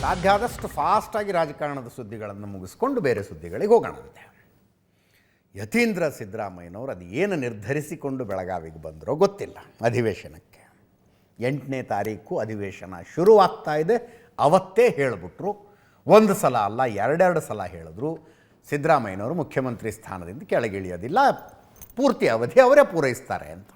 ಸಾಧ್ಯ ಆದಷ್ಟು ಫಾಸ್ಟಾಗಿ ರಾಜಕಾರಣದ ಸುದ್ದಿಗಳನ್ನು ಮುಗಿಸ್ಕೊಂಡು ಬೇರೆ ಸುದ್ದಿಗಳಿಗೆ ಹೋಗೋಣಂತೆ. ಯತೀಂದ್ರ ಸಿದ್ದರಾಮಯ್ಯನವರು ಅದು ಏನು ನಿರ್ಧರಿಸಿಕೊಂಡು ಬೆಳಗಾವಿಗೆ ಬಂದರೋ ಗೊತ್ತಿಲ್ಲ. ಅಧಿವೇಶನಕ್ಕೆ 8ನೇ ತಾರೀಕು ಅಧಿವೇಶನ ಶುರುವಾಗ್ತಾ ಇದೆ. ಅವತ್ತೇ ಹೇಳಿಬಿಟ್ರು. ಒಂದು ಸಲ ಅಲ್ಲ, ಎರಡೆರಡು ಸಲ ಹೇಳಿದ್ರು ಸಿದ್ದರಾಮಯ್ಯನವರು ಮುಖ್ಯಮಂತ್ರಿ ಸ್ಥಾನದಿಂದ ಕೆಳಗಿಳಿಯೋದಿಲ್ಲ, ಪೂರ್ತಿ ಅವಧಿ ಅವರೇ ಪೂರೈಸ್ತಾರೆ ಅಂತ.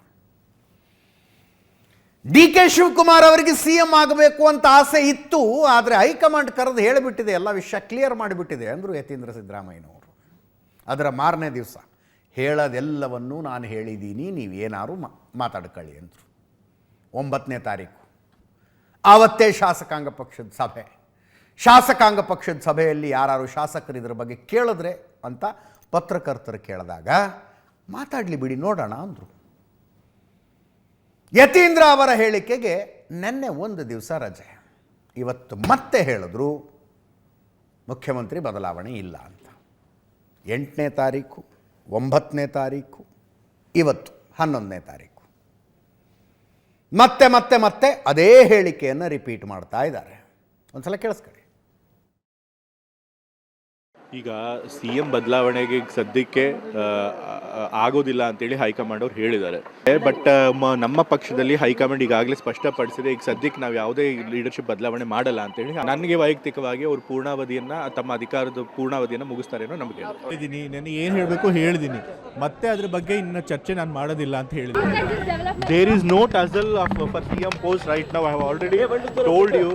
ಡಿ ಕೆ ಶಿವಕುಮಾರ್ ಅವರಿಗೆ ಸಿ ಎಂ ಆಗಬೇಕು ಅಂತ ಆಸೆ ಇತ್ತು, ಆದರೆ ಹೈಕಮಾಂಡ್ ಕರೆದು ಹೇಳಿಬಿಟ್ಟಿದೆ, ಎಲ್ಲ ವಿಷಯ ಕ್ಲಿಯರ್ ಮಾಡಿಬಿಟ್ಟಿದೆ ಅಂದರು ಯತೀಂದ್ರ ಸಿದ್ದರಾಮಯ್ಯನವರು. ಅದರ ಮಾರನೇ ದಿವಸ ಹೇಳೋದೆಲ್ಲವನ್ನೂ ನಾನು ಹೇಳಿದ್ದೀನಿ, ನೀವೇನಾರು ಮಾತಾಡ್ಕೊಳ್ಳಿ ಅಂದರು. 9ನೇ ತಾರೀಕು ಆವತ್ತೇ ಶಾಸಕಾಂಗ ಪಕ್ಷದ ಸಭೆ. ಶಾಸಕಾಂಗ ಪಕ್ಷದ ಸಭೆಯಲ್ಲಿ ಯಾರು ಶಾಸಕರು ಇದರ ಬಗ್ಗೆ ಕೇಳಿದ್ರೆ ಅಂತ ಪತ್ರಕರ್ತರು ಕೇಳಿದಾಗ ಮಾತಾಡಲಿ ಬಿಡಿ ನೋಡೋಣ ಅಂದರು. ಯತೀಂದ್ರ ಅವರ ಹೇಳಿಕೆಗೆ ನಿನ್ನೆ ಒಂದು ದಿವಸ ರಜೆ. ಇವತ್ತು ಮತ್ತೆ ಹೇಳಿದ್ರು ಮುಖ್ಯಮಂತ್ರಿ ಬದಲಾವಣೆ ಇಲ್ಲ ಅಂತ. 8ನೇ ತಾರೀಕು, 9ನೇ ತಾರೀಕು, ಇವತ್ತು 11ನೇ ತಾರೀಕು ಮತ್ತೆ ಮತ್ತೆ ಮತ್ತೆ ಅದೇ ಹೇಳಿಕೆಯನ್ನು ರಿಪೀಟ್ ಮಾಡ್ತಾ ಇದ್ದಾರೆ. ಒಂದ್ಸಲ ಕೇಳಿಸ್ಕೊಳ್ಳಿ. ಈಗ ಸಿ ಎಂ ಬದಲಾವಣೆಗೆ ಸದ್ಯಕ್ಕೆ ಆಗೋದಿಲ್ಲ ಅಂತೇಳಿ ಹೈಕಮಾಂಡ್ ಅವ್ರು ಹೇಳಿದ್ದಾರೆ. ಬಟ್ ನಮ್ಮ ಪಕ್ಷದಲ್ಲಿ ಹೈಕಮಾಂಡ್ ಈಗಾಗಲೇ ಸ್ಪಷ್ಟಪಡಿಸಿದೆ, ಈಗ ಸದ್ಯಕ್ಕೆ ನಾವು ಯಾವುದೇ ಲೀಡರ್ಶಿಪ್ ಬದಲಾವಣೆ ಮಾಡಲ್ಲ ಅಂತೇಳಿ. ನನಗೆ ವೈಯಕ್ತಿಕವಾಗಿ ಅವರು ಪೂರ್ಣಾವಧಿಯನ್ನು, ತಮ್ಮ ಅಧಿಕಾರದ ಪೂರ್ಣಾವಧಿಯನ್ನು ಮುಗಿಸ್ತಾರೆ ಅನ್ನೋ ನಂಬಿಕೆ ಹೇಳಿದ್ದೀನಿ. ನಾನು ಏನು ಹೇಳಬೇಕು ಹೇಳಿದ್ದೀನಿ, ಮತ್ತೆ ಅದ್ರ ಬಗ್ಗೆ ಇನ್ನು ಚರ್ಚೆ ನಾನು ಮಾಡೋದಿಲ್ಲ ಅಂತ ಹೇಳಿದ್ದೀನಿ. There is no tussle for C M post right now. I have already told you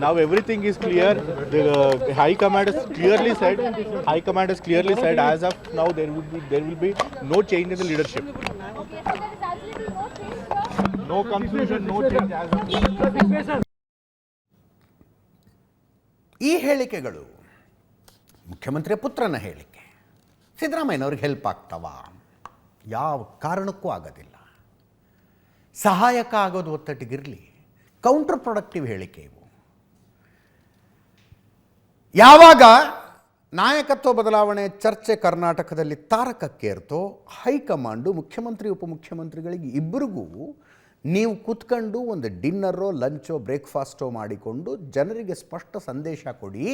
now everything is clear. High command has clearly said as of now there will be no change in the leadership. No confusion, no change as of. ಈ ಹೇಳಿಕೆಗಳು ಮುಖ್ಯಮಂತ್ರಿಯ ಪುತ್ರನ ಹೇಳಿಕೆ. ಸಿದ್ದರಾಮಯ್ಯನವ್ರಿಗೆ help ಆಗ್ತಾವ? ಯಾವ ಕಾರಣಕ್ಕೂ ಆಗೋದಿಲ್ಲ. ಸಹಾಯಕ ಆಗೋದು ಒತ್ತಟ್ಟಿಗಿರಲಿ, ಕೌಂಟರ್ ಪ್ರೊಡಕ್ಟಿವ್ ಹೇಳಿಕೆ ಇವು. ಯಾವಾಗ ನಾಯಕತ್ವ ಬದಲಾವಣೆ ಚರ್ಚೆ ಕರ್ನಾಟಕದಲ್ಲಿ ತಾರಕಕ್ಕೇರ್ತೋ, ಹೈಕಮಾಂಡು ಮುಖ್ಯಮಂತ್ರಿ ಉಪಮುಖ್ಯಮಂತ್ರಿಗಳಿಗೆ ಇಬ್ಬರಿಗೂ ನೀವು ಕೂತ್ಕೊಂಡು ಒಂದು ಡಿನ್ನರೋ ಲಂಚೋ ಬ್ರೇಕ್ಫಾಸ್ಟೋ ಮಾಡಿಕೊಂಡು ಜನರಿಗೆ ಸ್ಪಷ್ಟ ಸಂದೇಶ ಕೊಡಿ,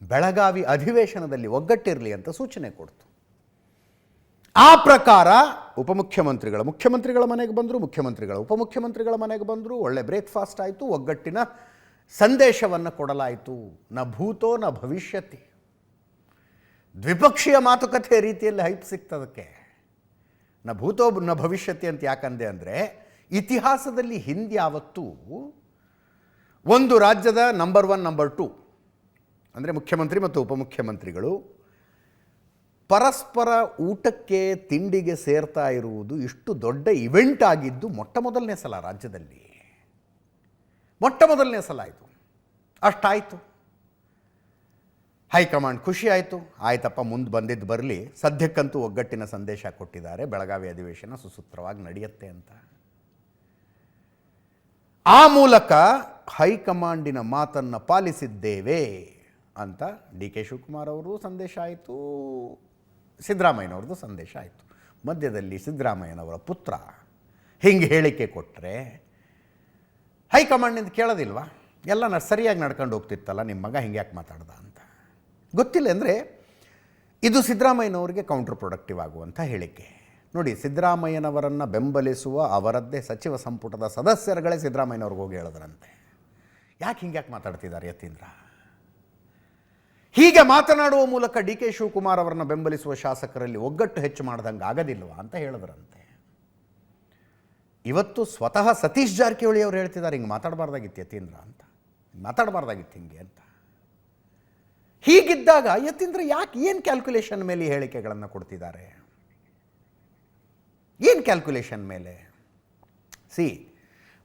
ಬೆಳಗಾವಿ ಅಧಿವೇಶನದಲ್ಲಿ ಒಗ್ಗಟ್ಟಿರಲಿ ಅಂತ ಸೂಚನೆ ಕೊಡ್ತು. ಆ ಪ್ರಕಾರ ಮುಖ್ಯಮಂತ್ರಿಗಳ ಮನೆಗೆ ಬಂದರು, ಉಪಮುಖ್ಯಮಂತ್ರಿಗಳ ಮನೆಗೆ ಬಂದರು, ಒಳ್ಳೆ ಬ್ರೇಕ್ಫಾಸ್ಟ್ ಆಯಿತು, ಒಗ್ಗಟ್ಟಿನ ಸಂದೇಶವನ್ನು ಕೊಡಲಾಯಿತು. ನ ಭೂತೋ ನ ಭವಿಷ್ಯತಿ. ದ್ವಿಪಕ್ಷೀಯ ಮಾತುಕತೆ ರೀತಿಯಲ್ಲಿ ಹೈಪ್ ಸಿಗ್ತದಕ್ಕೆ. ನ ಭೂತೋ ನ ಭವಿಷ್ಯತಿ ಅಂತ ಯಾಕಂದೆ ಅಂದರೆ, ಇತಿಹಾಸದಲ್ಲಿ ಹಿಂದೆ ಯಾವತ್ತೂ ಒಂದು ರಾಜ್ಯದ ನಂಬರ್ 1 ನಂಬರ್ 2 ಅಂದರೆ ಮುಖ್ಯಮಂತ್ರಿ ಮತ್ತು ಉಪಮುಖ್ಯಮಂತ್ರಿಗಳು ಪರಸ್ಪರ ಊಟಕ್ಕೆ ತಿಂಡಿಗೆ ಸೇರ್ತಾ ಇರುವುದು ಇಷ್ಟು ದೊಡ್ಡ ಇವೆಂಟ್ ಆಗಿದ್ದು ಮೊಟ್ಟ ಮೊದಲನೇ ಸಲ ರಾಜ್ಯದಲ್ಲಿ. ಮೊಟ್ಟ ಮೊದಲನೇ ಸಲ ಆಯಿತು. ಅಷ್ಟಾಯಿತು. ಹೈಕಮಾಂಡ್ ಖುಷಿ ಆಯಿತು. ಆಯ್ತಪ್ಪ, ಮುಂದೆ ಬಂದಿದ್ದು ಬರಲಿ, ಸದ್ಯಕ್ಕಂತೂ ಒಗ್ಗಟ್ಟಿನ ಸಂದೇಶ ಕೊಟ್ಟಿದ್ದಾರೆ, ಬೆಳಗಾವಿ ಅಧಿವೇಶನ ಸುಸೂತ್ರವಾಗಿ ನಡೆಯುತ್ತೆ ಅಂತ. ಆ ಮೂಲಕ ಹೈಕಮಾಂಡಿನ ಮಾತನ್ನು ಪಾಲಿಸಿದ್ದೇವೆ ಅಂತ ಡಿ ಕೆ ಶಿವಕುಮಾರ್ ಅವರು ಸಂದೇಶ ಆಯಿತು, ಸಿದ್ದರಾಮಯ್ಯನವ್ರದ್ದು ಸಂದೇಶ ಆಯಿತು. ಮಧ್ಯದಲ್ಲಿ ಸಿದ್ದರಾಮಯ್ಯನವರ ಪುತ್ರ ಹಿಂಗೆ ಹೇಳಿಕೆ ಕೊಟ್ಟರೆ ಹೈಕಮಾಂಡ್ನಿಂದ ಕೇಳೋದಿಲ್ವಾ? ಎಲ್ಲ ಸರಿಯಾಗಿ ನಡ್ಕೊಂಡು ಹೋಗ್ತಿತ್ತಲ್ಲ, ನಿಮ್ಮ ಮಗ ಹಿಂಗೆ ಯಾಕೆ ಮಾತಾಡ್ದ ಅಂತ. ಗೊತ್ತಿಲ್ಲ ಅಂದರೆ ಇದು ಸಿದ್ದರಾಮಯ್ಯನವ್ರಿಗೆ ಕೌಂಟರ್ ಪ್ರೊಡಕ್ಟಿವ್ ಆಗುವಂಥ ಹೇಳಿಕೆ. ನೋಡಿ, ಸಿದ್ದರಾಮಯ್ಯನವರನ್ನು ಬೆಂಬಲಿಸುವ ಅವರದ್ದೇ ಸಚಿವ ಸಂಪುಟದ ಸದಸ್ಯರುಗಳೇ ಸಿದ್ದರಾಮಯ್ಯನವ್ರಿಗೆ ಹೋಗಿ ಹೇಳಿದ್ರಂತೆ, ಯಾಕೆ ಮಾತಾಡ್ತಿದ್ದಾರೆ ಯತೀಂದ್ರ? ಹೀಗೆ ಮಾತನಾಡುವ ಮೂಲಕ ಡಿ ಕೆ ಶಿವಕುಮಾರ್ ಅವರನ್ನು ಬೆಂಬಲಿಸುವ ಶಾಸಕರಲ್ಲಿ ಒಗ್ಗಟ್ಟು ಹೆಚ್ಚು ಮಾಡ್ದಂಗೆ ಆಗೋದಿಲ್ವಾ ಅಂತ ಹೇಳಿದ್ರಂತೆ. ಇವತ್ತು ಸ್ವತಃ ಸತೀಶ್ ಜಾರಕಿಹೊಳಿ ಅವರು ಹೇಳ್ತಿದ್ದಾರೆ, ಹಿಂಗೆ ಮಾತಾಡಬಾರ್ದಾಗಿತ್ತು ಯತೀಂದ್ರ ಅಂತ, ಮಾತಾಡಬಾರ್ದಾಗಿತ್ತು ಹಿಂಗೆ ಅಂತ. ಹೀಗಿದ್ದಾಗ ಯತೀಂದ್ರ ಯಾಕೆ, ಏನು ಕ್ಯಾಲ್ಕುಲೇಷನ್ ಮೇಲೆ ಈ ಹೇಳಿಕೆಗಳನ್ನು ಕೊಡ್ತಿದ್ದಾರೆ? ಏನು ಕ್ಯಾಲ್ಕುಲೇಷನ್ ಮೇಲೆ?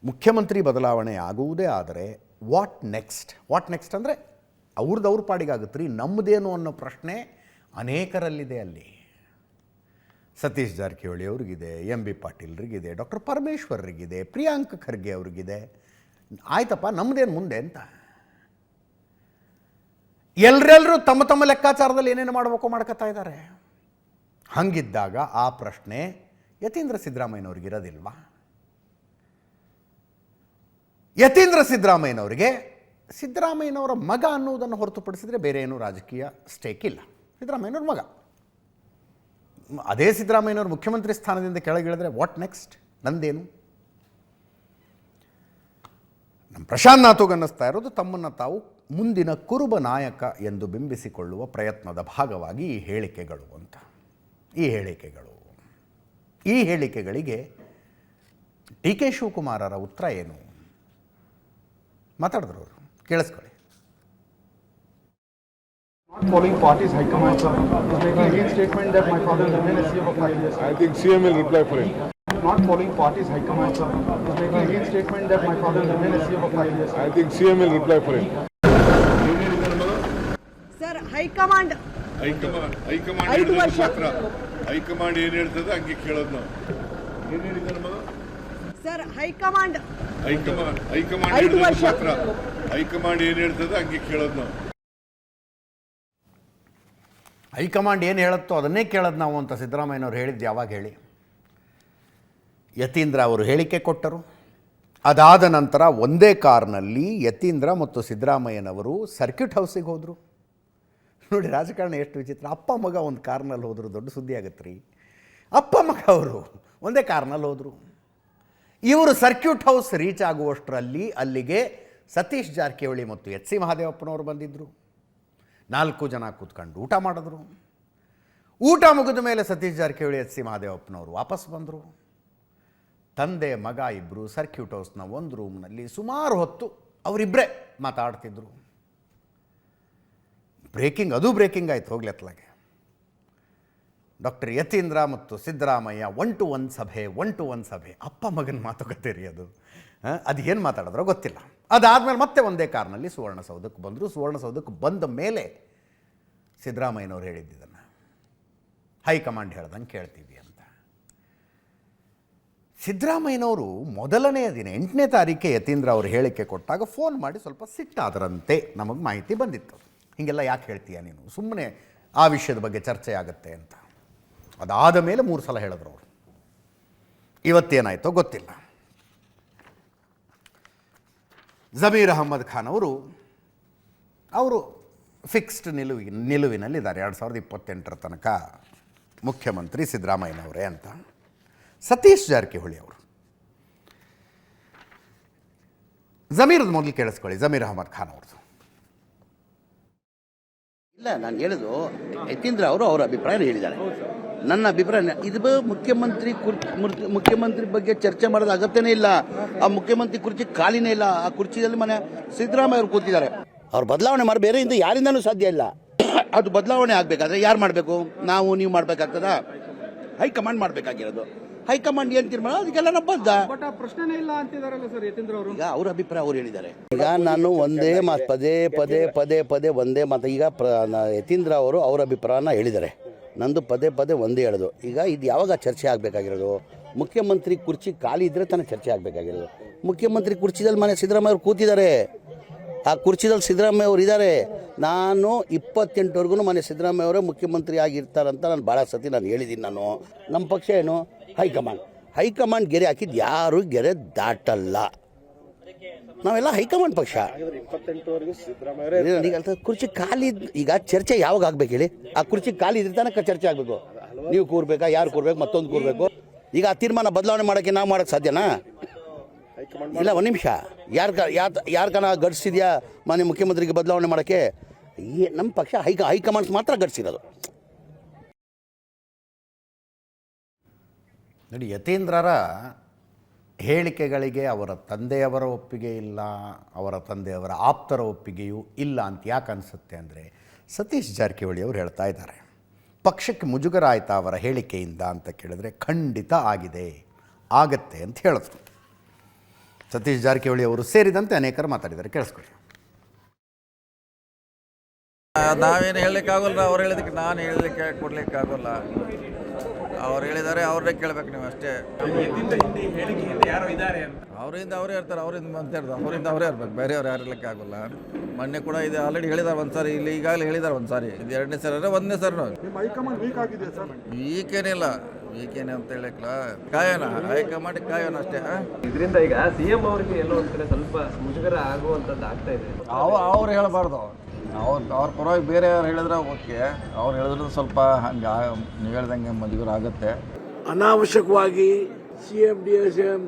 ಮುಖ್ಯಮಂತ್ರಿ ಬದಲಾವಣೆ ಆಗುವುದೇ ಆದರೆ ವಾಟ್ ನೆಕ್ಸ್ಟ್ ಅಂದರೆ ಅವ್ರ ಪಾಡಿಗಾಗುತ್ತೆ ರೀ, ನಮ್ಮದೇನು ಅನ್ನೋ ಪ್ರಶ್ನೆ ಅನೇಕರಲ್ಲಿದೆ. ಅಲ್ಲಿ ಸತೀಶ್ ಜಾರಕಿಹೊಳಿ ಅವ್ರಿಗಿದೆ, ಎಂ ಬಿ ಪಾಟೀಲ್ರಿಗಿದೆ, ಡಾಕ್ಟರ್ ಪರಮೇಶ್ವರ್ರಿಗಿದೆ, ಪ್ರಿಯಾಂಕ್ ಖರ್ಗೆ ಅವ್ರಿಗಿದೆ. ಆಯ್ತಪ್ಪ, ನಮ್ಮದೇನು ಮುಂದೆ ಅಂತ. ಎಲ್ಲರೆಲ್ಲರೂ ತಮ್ಮ ತಮ್ಮ ಲೆಕ್ಕಾಚಾರದಲ್ಲಿ ಏನೇನು ಮಾಡಬೇಕು ಮಾಡ್ಕೊತಾ ಇದ್ದಾರೆ. ಹಂಗಿದ್ದಾಗ ಆ ಪ್ರಶ್ನೆ ಯತೀಂದ್ರ ಸಿದ್ದರಾಮಯ್ಯನವ್ರಿಗಿರೋದಿಲ್ವಾ? ಯತೀಂದ್ರ ಸಿದ್ದರಾಮಯ್ಯನವರಿಗೆ ಸಿದ್ದರಾಮಯ್ಯನವರ ಮಗ ಅನ್ನುವುದನ್ನು ಹೊರತುಪಡಿಸಿದರೆ ಬೇರೆ ಏನೂ ರಾಜಕೀಯ ಸ್ಟೇಕ್ ಇಲ್ಲ. ಸಿದ್ದರಾಮಯ್ಯನವ್ರ ಮಗ. ಅದೇ ಸಿದ್ದರಾಮಯ್ಯನವರು ಮುಖ್ಯಮಂತ್ರಿ ಸ್ಥಾನದಿಂದ ಕೆಳಗಿಳಿದ್ರೆ ವಾಟ್ ನೆಕ್ಸ್ಟ್? ನಂದೇನು? ನಮ್ಮ ಪ್ರಶಾಂತ್ ನಾಥೋಗ್ ಅನ್ನಿಸ್ತಾ ಇರೋದು ತಮ್ಮನ್ನು ತಾವು ಮುಂದಿನ ಕುರುಬ ನಾಯಕ ಎಂದು ಬಿಂಬಿಸಿಕೊಳ್ಳುವ ಪ್ರಯತ್ನದ ಭಾಗವಾಗಿ ಈ ಹೇಳಿಕೆಗಳು ಅಂತ. ಈ ಹೇಳಿಕೆಗಳಿಗೆ ಡಿ ಕೆ ಶಿವಕುಮಾರರ ಉತ್ತರ ಏನು? ಮಾತಾಡಿದ್ರು ಅವರು, ಕೇಳಿಸ್ಕೊಳ್ಳಿ. Not following party's high command, sir. He's making a weak statement that my father will remain as CM for 5 years. I think CM will reply for him. Not following party's high command, sir. He's making a weak statement that my father will remain as CM for 5 years. I think CM will reply for him. Sir high command high command ಮಾತ್ರ high command ಏನು ಹೇಳ್ತದೆ ಹಂಗೆ ಕೇಳೋದು ನಾವು. ಏನು ಹೇಳಿದ್ದಾರೆ ಮಗ? Sir high command high command ಮಾತ್ರ ಹೈಕಮಾಂಡ್ ಏನು ಹೇಳ್ತದೆ ಹಂಗೆ ಕೇಳೋದು ನಾವು. ಹೈಕಮಾಂಡ್ ಏನು ಹೇಳುತ್ತೋ ಅದನ್ನೇ ಕೇಳೋದು ನಾವು ಅಂತ ಸಿದ್ದರಾಮಯ್ಯನವ್ರು ಹೇಳಿದ್ದು ಯಾವಾಗ ಹೇಳಿ? ಯತೀಂದ್ರ ಅವರು ಹೇಳಿಕೆ ಕೊಟ್ಟರು. ಅದಾದ ನಂತರ ಒಂದೇ ಕಾರ್ನಲ್ಲಿ ಯತೀಂದ್ರ ಮತ್ತು ಸಿದ್ದರಾಮಯ್ಯನವರು ಸರ್ಕ್ಯೂಟ್ ಹೌಸಿಗೆ ಹೋದರು. ನೋಡಿ ರಾಜಕಾರಣ ಎಷ್ಟು ವಿಚಿತ್ರ. ಅಪ್ಪ ಮಗ ಒಂದು ಕಾರ್ನಲ್ಲಿ ಹೋದರು, ದೊಡ್ಡ ಸುದ್ದಿ ಆಗತ್ತೆ ರೀ. ಅಪ್ಪ ಮಗ ಅವರು ಒಂದೇ ಕಾರ್ನಲ್ಲಿ ಹೋದರು. ಇವರು ಸರ್ಕ್ಯೂಟ್ ಹೌಸ್ ರೀಚ್ ಆಗುವಷ್ಟರಲ್ಲಿ ಅಲ್ಲಿಗೆ ಸತೀಶ್ ಜಾರಕಿಹೊಳಿ ಮತ್ತು ಎಚ್ ಸಿ ಮಹದೇವಪ್ಪನವರು ಬಂದಿದ್ದರು. 4 ಜನ ಕೂತ್ಕೊಂಡು ಊಟ ಮಾಡಿದ್ರು. ಊಟ ಮುಗಿದ ಮೇಲೆ ಸತೀಶ್ ಜಾರಕಿಹೊಳಿ ಎಚ್ ಸಿ ಮಹದೇವಪ್ಪನವರು ವಾಪಸ್ ಬಂದರು. ತಂದೆ ಮಗ ಇಬ್ಬರು ಸರ್ಕ್ಯೂಟ್ ಹೌಸ್ನ ಒಂದು ರೂಮ್ನಲ್ಲಿ ಸುಮಾರು ಹೊತ್ತು ಅವರಿಬ್ಬರೇ ಮಾತಾಡ್ತಿದ್ರು. ಬ್ರೇಕಿಂಗ್ ಆಯ್ತು ಹೋಗ್ಲೆತ್ಲಾಗೆ. ಡಾಕ್ಟರ್ ಯತೀಂದ್ರ ಮತ್ತು ಸಿದ್ದರಾಮಯ್ಯ 1-to-1 ಸಭೆ. ಅಪ್ಪ ಮಗನ ಮಾತುಕತೆ ರೀ ಅದು. ಅದು ಏನು ಮಾತಾಡಿದ್ರೋ ಗೊತ್ತಿಲ್ಲ. ಅದಾದಮೇಲೆ ಮತ್ತೆ ಒಂದೇ ಕಾರ್ನಲ್ಲಿ ಸುವರ್ಣಸೌಧಕ್ಕೆ ಬಂದರು. ಸುವರ್ಣಸೌಧಕ್ಕೆ ಬಂದ ಮೇಲೆ ಸಿದ್ದರಾಮಯ್ಯನವ್ರು ಹೇಳಿದ್ದನ್ನು ಹೈಕಮಾಂಡ್ ಹೇಳ್ದಂಗೆ ಕೇಳ್ತೀವಿ ಅಂತ. ಸಿದ್ದರಾಮಯ್ಯನವರು ಮೊದಲನೆಯ ದಿನ 8ನೇ ತಾರೀಕೆ ಯತೀಂದ್ರ ಅವರು ಹೇಳಿಕೆ ಕೊಟ್ಟಾಗ ಫೋನ್ ಮಾಡಿ ಸ್ವಲ್ಪ ಸಿಟ್ಟಾದರಂತೆ ನಮಗೆ ಮಾಹಿತಿ ಬಂದಿತ್ತು. ಹೀಗೆಲ್ಲ ಯಾಕೆ ಹೇಳ್ತೀಯ ನೀನು, ಸುಮ್ಮನೆ ಆ ವಿಷಯದ ಬಗ್ಗೆ ಚರ್ಚೆ ಆಗುತ್ತೆ ಅಂತ. ಅದಾದ ಮೇಲೆ 3 ಸಲ ಹೇಳಿದ್ರು ಅವರು. ಇವತ್ತೇನಾಯಿತೋ ಗೊತ್ತಿಲ್ಲ. ಜಮೀರ್ ಅಹ್ಮದ್ ಖಾನ್ ಅವರು ಫಿಕ್ಸ್ಡ್ ನಿಲುವಿನಲ್ಲಿದ್ದಾರೆ. 2028 ತನಕ ಮುಖ್ಯಮಂತ್ರಿ ಸಿದ್ದರಾಮಯ್ಯನವರೇ ಅಂತ. ಸತೀಶ್ ಜಾರಕಿಹೊಳಿ ಅವರು ಜಮೀರ್ದು ಮೊದಲು ಕೇಳಿಸ್ಕೊಳ್ಳಿ. ಜಮೀರ್ ಅಹ್ಮದ್ ಖಾನ್ ಅವ್ರದ್ದು ಇಲ್ಲ, ನಾನು ಹೇಳೋದು ಯತೀಂದ್ರ ಅವರು ಅವರ ಅಭಿಪ್ರಾಯ ಹೇಳಿದ್ದಾರೆ. ನನ್ನ ಅಭಿಪ್ರಾಯ ಇದು ಮುಖ್ಯಮಂತ್ರಿ ಬಗ್ಗೆ ಚರ್ಚೆ ಮಾಡೋದು ಅಗತ್ಯನೇ ಇಲ್ಲ. ಆ ಮುಖ್ಯಮಂತ್ರಿ ಕುರ್ಚಿ ಖಾಲಿನೇ ಇಲ್ಲ. ಆ ಕುರ್ಚಿಯಲ್ಲಿ ಮನೆ ಸಿದ್ದರಾಮಯ್ಯ ಅವರು ಕೂತಿದ್ದಾರೆ. ಅವ್ರು ಬದಲಾವಣೆ ಮಾಡಿ ಬೇರೆ ಯಾರಿಂದನೂ ಸಾಧ್ಯ ಇಲ್ಲ. ಅದು ಬದಲಾವಣೆ ಆಗಬೇಕಾದ್ರೆ ಯಾರು ಮಾಡಬೇಕು? ನೀವು ಮಾಡಬೇಕಾಗ್ತದ? ಹೈಕಮಾಂಡ್ ಮಾಡಬೇಕಾಗಿರೋದು. ಹೈಕಮಾಂಡ್ ಏನು ತೀರ್ಮಾನ ಅದಕ್ಕೆಲ್ಲ ನಾವು ಬದ್ಧ. ಪ್ರಶ್ನೆನೇ ಇಲ್ಲ ಅಂತಿದಾರಲ್ಲ ಸರ್ ಯತೀಂದ್ರ ಅವರು. ಈಗ ಅವ್ರ ಅಭಿಪ್ರಾಯ ಅವ್ರು ಹೇಳಿದ್ದಾರೆ. ಈಗ ನಾನು ಒಂದೇ ಮಾತು ಪದೇ ಒಂದೇ ಮಾತು. ಈಗ ಯತೀಂದ್ರ ಅವರು ಅವ್ರ ಅಭಿಪ್ರಾಯನ ಹೇಳಿದ್ದಾರೆ. ನಂದು ಪದೇ ಒಂದೇ ಹೇಳೋದು. ಈಗ ಇದು ಯಾವಾಗ ಚರ್ಚೆ ಆಗಬೇಕಾಗಿರೋದು? ಮುಖ್ಯಮಂತ್ರಿ ಕುರ್ಚಿ ಖಾಲಿ ಇದ್ದರೆ ತಾನೇ ಚರ್ಚೆ ಆಗಬೇಕಾಗಿರೋದು. ಮುಖ್ಯಮಂತ್ರಿ ಕುರ್ಚಿದಲ್ಲಿ ಮನೆ ಸಿದ್ದರಾಮಯ್ಯ ಅವರು ಕೂತಿದ್ದಾರೆ. ಆ ಕುರ್ಚಿದಲ್ಲಿ ಸಿದ್ದರಾಮಯ್ಯ ಅವರು ಇದ್ದಾರೆ. ನಾನು 28ವರೆಗೂ ಮನೆ ಸಿದ್ದರಾಮಯ್ಯ ಅವರೇ ಮುಖ್ಯಮಂತ್ರಿ ಆಗಿರ್ತಾರಂತ ನಾನು ಭಾಳ ಸತಿ ಹೇಳಿದ್ದೀನಿ. ನಮ್ಮ ಪಕ್ಷ ಏನು? ಹೈಕಮಾಂಡ್ ಗೆರೆ ಹಾಕಿದ್ದು ಯಾರು ಗೆರೆ ದಾಟಲ್ಲ. ನಾವೆಲ್ಲ ಹೈಕಮಾಂಡ್ ಪಕ್ಷ. ಕುರ್ಚಿ ಖಾಲಿ ಈಗ ಚರ್ಚೆ ಯಾವಾಗ ಆಗ್ಬೇಕು ಹೇಳಿ? ಆ ಕುರ್ಚಿ ಖಾಲಿ ಇದ್ರೆ ತನಕ ಚರ್ಚೆ ಆಗಬೇಕು. ನೀವು ಕೂರ್ಬೇಕಾ, ಯಾರು ಕೂರ್ಬೇಕು, ಮತ್ತೊಂದು ಕೂರ್ಬೇಕು. ಈಗ ಆ ತೀರ್ಮಾನ ಬದಲಾವಣೆ ಮಾಡೋಕ್ಕೆ ನಾವು ಮಾಡೋಕ್ಕೆ ಸಾಧ್ಯನಾ? ಇಲ್ಲ, ಒಂದು ನಿಮಿಷ. ಯಾರ್ಕನ ಗಡ್ಸಿದ್ಯಾ ಮಾನ್ಯ ಮುಖ್ಯಮಂತ್ರಿಗೆ ಬದಲಾವಣೆ ಮಾಡೋಕ್ಕೆ? ನಮ್ಮ ಪಕ್ಷ ಹೈಕಮಾಂಡ್ಸ್ ಮಾತ್ರ ಗಡ್ಸಿರೋದು. ನೋಡಿ, ಯತೀಂದ್ರರ ಹೇಳಿಕೆಗಳಿಗೆ ಅವರ ತಂದೆಯವರ ಒಪ್ಪಿಗೆ ಇಲ್ಲ, ಅವರ ತಂದೆಯವರ ಆಪ್ತರ ಒಪ್ಪಿಗೆಯೂ ಇಲ್ಲ ಅಂತ ಯಾಕೆ ಅನಿಸುತ್ತೆ ಅಂದರೆ, ಸತೀಶ್ ಜಾರಕಿಹೊಳಿ ಅವರು ಹೇಳ್ತಾ ಇದ್ದಾರೆ ಪಕ್ಷಕ್ಕೆ ಮುಜುಗರ ಆಯಿತಾ ಅವರ ಹೇಳಿಕೆಯಿಂದ ಅಂತ ಕೇಳಿದ್ರೆ ಖಂಡಿತ ಆಗತ್ತೆ ಅಂತ ಹೇಳಿದ್ರು. ಸತೀಶ್ ಜಾರಕಿಹೊಳಿ ಅವರು ಸೇರಿದಂತೆ ಅನೇಕರು ಮಾತಾಡಿದ್ದಾರೆ. ಕೇಳಿಸ್ಕೊಳ್ಳಿ. ನಾವೇನು ಹೇಳಲಿಕ್ಕಾಗಲ್ಲ. ಅವ್ರು ಹೇಳಿದಕ್ಕೆ ನಾನು ಹೇಳಲಿಕ್ಕೆ ಕೊಡಲಿಕ್ಕಾಗಲ್ಲ. ಅವ್ರು ಹೇಳಿದ್ದಾರೆ, ಅವ್ರನ್ನೇ ಕೇಳಬೇಕು ನೀವು ಅಷ್ಟೇ. ಅವರಿಂದ ಅವರೇ ಇರ್ತಾರೆ. ಅವರಿಂದ ಅವರೇ ಇರ್ಬೇಕು, ಬೇರೆಯವ್ರು ಯಾರು ಇರ್ಲಿಕ್ಕೆ ಆಗೋಲ್ಲ. ಮೊನ್ನೆ ಕೂಡ ಇದು ಆಲ್ರೆಡಿ ಹೇಳಿದ್ದಾರೆ ಒಂದು ಸಾರಿ, ಇಲ್ಲಿ ಈಗಾಗಲೇ ಹೇಳಿದ್ದಾರೆ ಒಂದು ಸಾರಿ. ಇದು 2ನೇ ಸರಿ 1ನೇ ಸರಿ. ಹೈಕಮಾಂಡ್ ವೀಕ್ ಆಗಿದೆ ಸರ್. ವೀಕ್ ಏನಿಲ್ಲ. ಈಗೇನೆ ಅಂತ ಹೇಳಕ್ಲ ಕಾಯೋಣ ಹೈಕಮಾಂಡ್ ಕಾಯೋಣ ಅಷ್ಟೇ. ಇದರಿಂದ ಈಗ ಸಿಎಂ ಅವರಿಗೆ ಎಲ್ಲೋ ಒಂದ್ ಕಡೆ ಸ್ವಲ್ಪ ಮುಜುಗರ ಆಗುವಂಥದ್ದು ಆಗ್ತಾ ಇದೆ. ಅವ್ರು ಹೇಳಬಾರ್ದು, ಅವ್ರ ಪರವಾಗಿ ಬೇರೆ ಯಾರು ಹೇಳಿದ್ರೆ ಓಕೆ, ಅವ್ರು ಹೇಳಿದ್ರೆ ಸ್ವಲ್ಪ ಹಂಗೆ ನೀವು ಹೇಳ್ದಂಗೆ ಮುಜುಗರ ಆಗುತ್ತೆ. ಅನಾವಶ್ಯಕವಾಗಿ ಸಿಎಂ DSM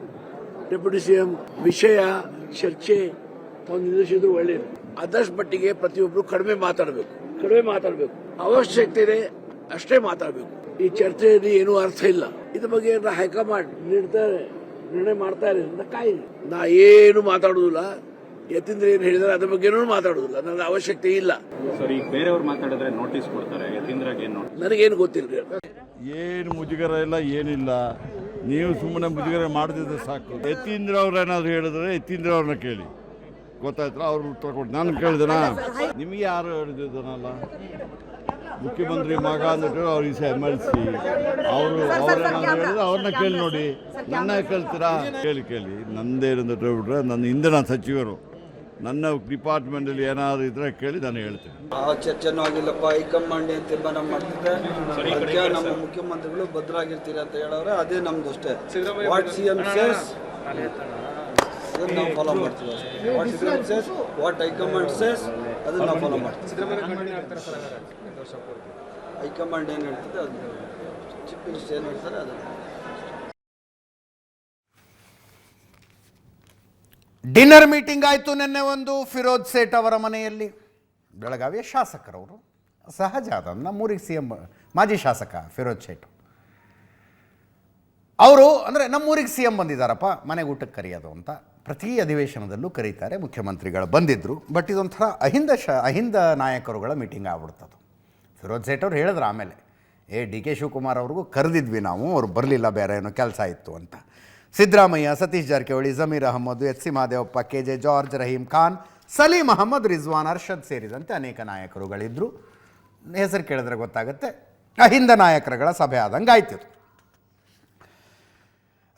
ಡೆಪ್ಯೂಟಿ ಸಿಎಂ ವಿಷಯ ಚರ್ಚೆ ತಾವು ನಿಲ್ಲಿಸಿದ್ರು ಒಳ್ಳೆಯದು. ಆದಷ್ಟು ಮಟ್ಟಿಗೆ ಪ್ರತಿಯೊಬ್ಬರು ಕಡಿಮೆ ಮಾತಾಡಬೇಕು. ಅವಶ್ಯಕತೆ ಇದೆ ಅಷ್ಟೇ ಮಾತಾಡಬೇಕು. ಈ ಚರ್ಚೆಯಲ್ಲಿ ಏನೂ ಅರ್ಥ ಇಲ್ಲ. ಇದ್ರ ಬಗ್ಗೆ ಹೈಕಮಾಂಡ್ ನಿರ್ಣಯ ಮಾಡ್ತಾರೆ ಅಂತ ಕಾಯಿ. ನಾ ಏನು ಮಾತಾಡುದಿಲ್ಲ. ಯತೀಂದ್ರ ಏನು ಹೇಳಿದ್ರೆ ಅದ್ರ ಬಗ್ಗೆ ಮಾತಾಡುದಿಲ್ಲ. ನನ್ನ ಅವಶ್ಯಕತೆ ಇಲ್ಲ. ಸರ್, ಈಗ ಬೇರೆಯವ್ರು ಮಾತಾಡಿದ್ರೆ ನೋಟಿಸ್ ಕೊಡ್ತಾರೆ, ಯತೀಂದ್ರಗೆ ಏನು ನನಗೇನು ಗೊತ್ತಿಲ್ಲ. ಏನು ಮುಜುಗರ ಇಲ್ಲ, ಏನಿಲ್ಲ. ನೀವು ಸುಮ್ಮನೆ ಮುಜುಗರ ಮಾಡದಿದ್ರೆ ಸಾಕು. ಯತೀಂದ್ರ ಅವ್ರೇನಾದ್ರು ಹೇಳಿದ್ರೆ ಯತೀಂದ್ರ ಅವ್ರನ್ನ ಕೇಳಿ, ಗೊತ್ತಾಯ್ತಲ್ಲ, ಅವ್ರು ಉತ್ತರ ಕೊಟ್ಟು. ನಾನು ಕೇಳಿದನ, ನಿಮಗೆ ಯಾರು ಹೇಳಿದ್ದನಲ್ಲ, ಮುಖ್ಯಮಂತ್ರಿ ಮಗ ಅಂದ್ಬಿಟ್ಟು ಅವ್ರಿಗೆ MLC ಅವರು ಅವ್ರೇನಾದ್ರು ಹೇಳಿದ್ರೆ ಅವ್ರನ್ನ ಕೇಳಿ ನೋಡಿ. ನನ್ನ ಕೇಳ್ತೀರಾ? ಕೇಳಿ ನಂದೇನಂದ್ರೆ ಬಿಟ್ರೆ ನನ್ನ ಇಂಧನ ಸಚಿವರು ನನ್ನ ಡಿಪಾರ್ಟ್ಮೆಂಟಲ್ಲಿ ಏನಾದರೂ ಇದ್ರೆ ಕೇಳಿ ನಾನು ಹೇಳ್ತೇನೆ. ಆ ಚರ್ಚೆನೂ ಆಗಿಲ್ಲಪ್ಪ. ಹೈಕಮಾಂಡ್ ಏನು ತೀರ್ಮಾನ ಮಾಡ್ತಿದ್ರೆ ಅದಕ್ಕೆ ನಮ್ಮ ಮುಖ್ಯಮಂತ್ರಿಗಳು ಭದ್ರಾಗಿರ್ತೀರಿ ಅಂತ ಹೇಳೋರೆ, ಅದೇ ನಮ್ದು ಅಷ್ಟೇ. ವಾಟ್ CM says ಅದನ್ನು ನಾವು ಫಾಲೋ ಮಾಡ್ತೀವಿ ಅಷ್ಟೇ. What CM says, what high command says ಅದನ್ನು ನಾವು ಫಾಲೋ ಮಾಡ್ತೀವಿ. ಹೈಕಮಾಂಡ್ ಏನು ಹೇಳ್ತದೆ ಅದು, ಚೀಫ್ ಮಿನಿಸ್ಟರ್ ಏನು ಹೇಳ್ತಾರೆ ಅದನ್ನು. ಡಿನ್ನರ್ ಮೀಟಿಂಗ್ ಆಯಿತು ನಿನ್ನೆ ಒಂದು ಫಿರೋಜ್ ಸೇಠ್ ಅವರ ಮನೆಯಲ್ಲಿ. ಬೆಳಗಾವಿಯ ಶಾಸಕರವರು, ಸಹಜ ಅದನ್ನು. ನಮ್ಮೂರಿಗೆ CM ಮಾಜಿ ಶಾಸಕ ಫಿರೋಜ್ ಸೇಠ್ ಅವರು ಅಂದರೆ ನಮ್ಮೂರಿಗೆ CM ಬಂದಿದ್ದಾರಪ್ಪ, ಮನೆಗೆ ಊಟಕ್ಕೆ ಕರೆಯೋದು ಅಂತ ಪ್ರತಿ ಅಧಿವೇಶನದಲ್ಲೂ ಕರೀತಾರೆ. ಮುಖ್ಯಮಂತ್ರಿಗಳು ಬಂದಿದ್ದರು. ಬಟ್ ಇದೊಂಥರ ಅಹಿಂದ ನಾಯಕರುಗಳ ಮೀಟಿಂಗ್ ಆಗ್ಬಿಡ್ತದು. ಫಿರೋಜ್ ಸೇಠ್ ಅವ್ರು ಹೇಳಿದ್ರು ಆಮೇಲೆ, DK ಶಿವಕುಮಾರ್ ಅವ್ರಿಗೂ ಕರೆದಿದ್ವಿ ನಾವು, ಅವ್ರು ಬರಲಿಲ್ಲ, ಬೇರೆ ಏನೋ ಕೆಲಸ ಇತ್ತು ಅಂತ. ಸಿದ್ದರಾಮಯ್ಯ, ಸತೀಶ್ ಜಾರಕಿಹೊಳಿ, ಜಮೀರ್ ಅಹಮದ್, HC ಮಹದೇವಪ್ಪ, KJ ಜಾರ್ಜ್, ರಹೀಂ ಖಾನ್, ಸಲೀಂ ಅಹಮದ್, ರಿಜ್ವಾನ್ ಅರ್ಷದ್ ಸೇರಿದಂತೆ ಅನೇಕ ನಾಯಕರುಗಳಿದ್ದರು. ಹೆಸರು ಕೇಳಿದ್ರೆ ಗೊತ್ತಾಗುತ್ತೆ, ಅಹಿಂದ ನಾಯಕರುಗಳ ಸಭೆ ಆದಂಗೆ ಆಯ್ತಿತ್ತು.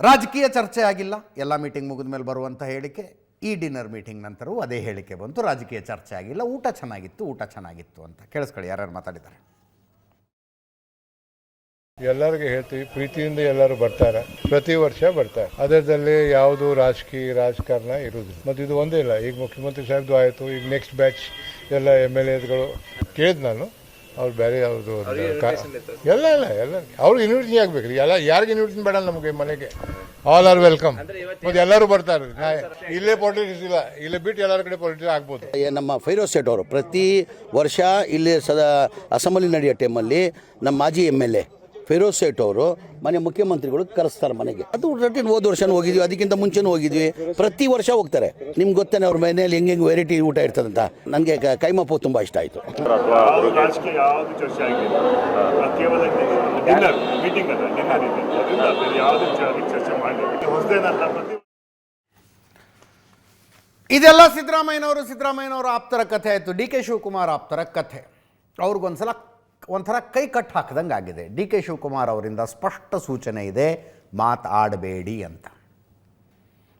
ರಾಜಕೀಯ ಚರ್ಚೆ ಆಗಿಲ್ಲ. ಎಲ್ಲ ಮೀಟಿಂಗ್ ಮುಗಿದ ಮೇಲೆ ಬರುವಂಥ ಹೇಳಿಕೆ. ಈ ಡಿನ್ನರ್ ಮೀಟಿಂಗ್ ನಂತರವೂ ಅದೇ ಹೇಳಿಕೆ ಬಂತು, ರಾಜಕೀಯ ಚರ್ಚೆ ಆಗಿಲ್ಲ, ಊಟ ಚೆನ್ನಾಗಿತ್ತು ಅಂತ. ಕೇಳಿಸ್ಕೊಳ್ಳಿ ಯಾರ್ಯಾರು ಮಾತಾಡಿದ್ದಾರೆ. ಎಲ್ಲರಿಗೂ ಹೇಳ್ತೀವಿ, ಪ್ರೀತಿಯಿಂದ ಎಲ್ಲರೂ ಬರ್ತಾರೆ, ಪ್ರತಿ ವರ್ಷ ಬರ್ತಾರೆ. ಅದರಲ್ಲಿ ಯಾವುದು ರಾಜಕಾರಣ ಇರುವುದಿಲ್ಲ. ಮತ್ತು ಇದು ಒಂದೇ ಇಲ್ಲ, ಈಗ ಮುಖ್ಯಮಂತ್ರಿ ಸಾಹೇಬ್ದು ಆಯಿತು, ಈಗ ನೆಕ್ಸ್ಟ್ ಬ್ಯಾಚ್ ಎಲ್ಲ MLAಗಳು ಕೇಳಿದ್ ನಾನು. ಅವ್ರು ಬೇರೆ ಯಾವುದು ಎಲ್ಲ ಅವ್ರು ಇನ್ವಿಟೇಷನ್ ಆಗಬೇಕು. ಯಾರಿಗೆ ಇನ್ವಿಟೇಷನ್ ಬೇಡ ನಮಗೆ ಮನೆಗೆ. All are welcome. ಮತ್ತು ಎಲ್ಲರೂ ಬರ್ತಾರೆ. ಇಲ್ಲೇ ಪಾಲಿಟಿಕ್ಸ್ ಇಲ್ಲ, ಇಲ್ಲೇ ಬಿಟ್ಟು ಎಲ್ಲರ ಕಡೆ ಪಾಲಿಟಿಕ್ಸ್ ಆಗ್ಬೋದು. ನಮ್ಮ ಫೈರೋಜ್ ಸೇಠ್ ಅವರು ಪ್ರತಿ ವರ್ಷ ಇಲ್ಲಿ ಅಸೆಂಬ್ಲಿ ನಡೆಯೋ ಟೈಮಲ್ಲಿ ನಮ್ಮ ಮಾಜಿ MLA ಫಿರೋಜ್ ಸೇಠ್ ಅವರು ಮನೆ ಮುಖ್ಯಮಂತ್ರಿಗಳು ಕರೆಸ್ತಾರೆ ಮನೆಗೆ. ಅದು ರೊಟೀನ್. ಹೋದ ವರ್ಷ ಹೋಗಿದ್ವಿ, ಅದಕ್ಕಿಂತ ಮುಂಚೆನೂ ಹೋಗಿದ್ವಿ, ಪ್ರತಿ ವರ್ಷ ಹೋಗ್ತಾರೆ. ನಿಮ್ಗೆ ಗೊತ್ತೇನೆ ಅವ್ರ ಮನೆಯಲ್ಲಿ ಹೆಂಗೆ ವೆರೈಟಿ ಊಟ ಇರ್ತದಂತ. ನನಗೆ ಕೈಮಪ್ಪು ತುಂಬ ಇಷ್ಟ ಆಯಿತು. ಇದೆಲ್ಲ ಸಿದ್ದರಾಮಯ್ಯನವರು ಆಪ್ತರ ಕಥೆ ಆಯಿತು. DK ಶಿವಕುಮಾರ್ ಆಪ್ತರ ಕಥೆ. ಅವ್ರಿಗೊಂದ್ಸಲ ಒಂಥರ ಕೈ ಕಟ್ಟು ಹಾಕಿದಂಗೆ ಆಗಿದೆ. DK ಶಿವಕುಮಾರ್ ಅವರಿಂದ ಸ್ಪಷ್ಟ ಸೂಚನೆ ಇದೆ, ಮಾತಾಡಬೇಡಿ ಅಂತ.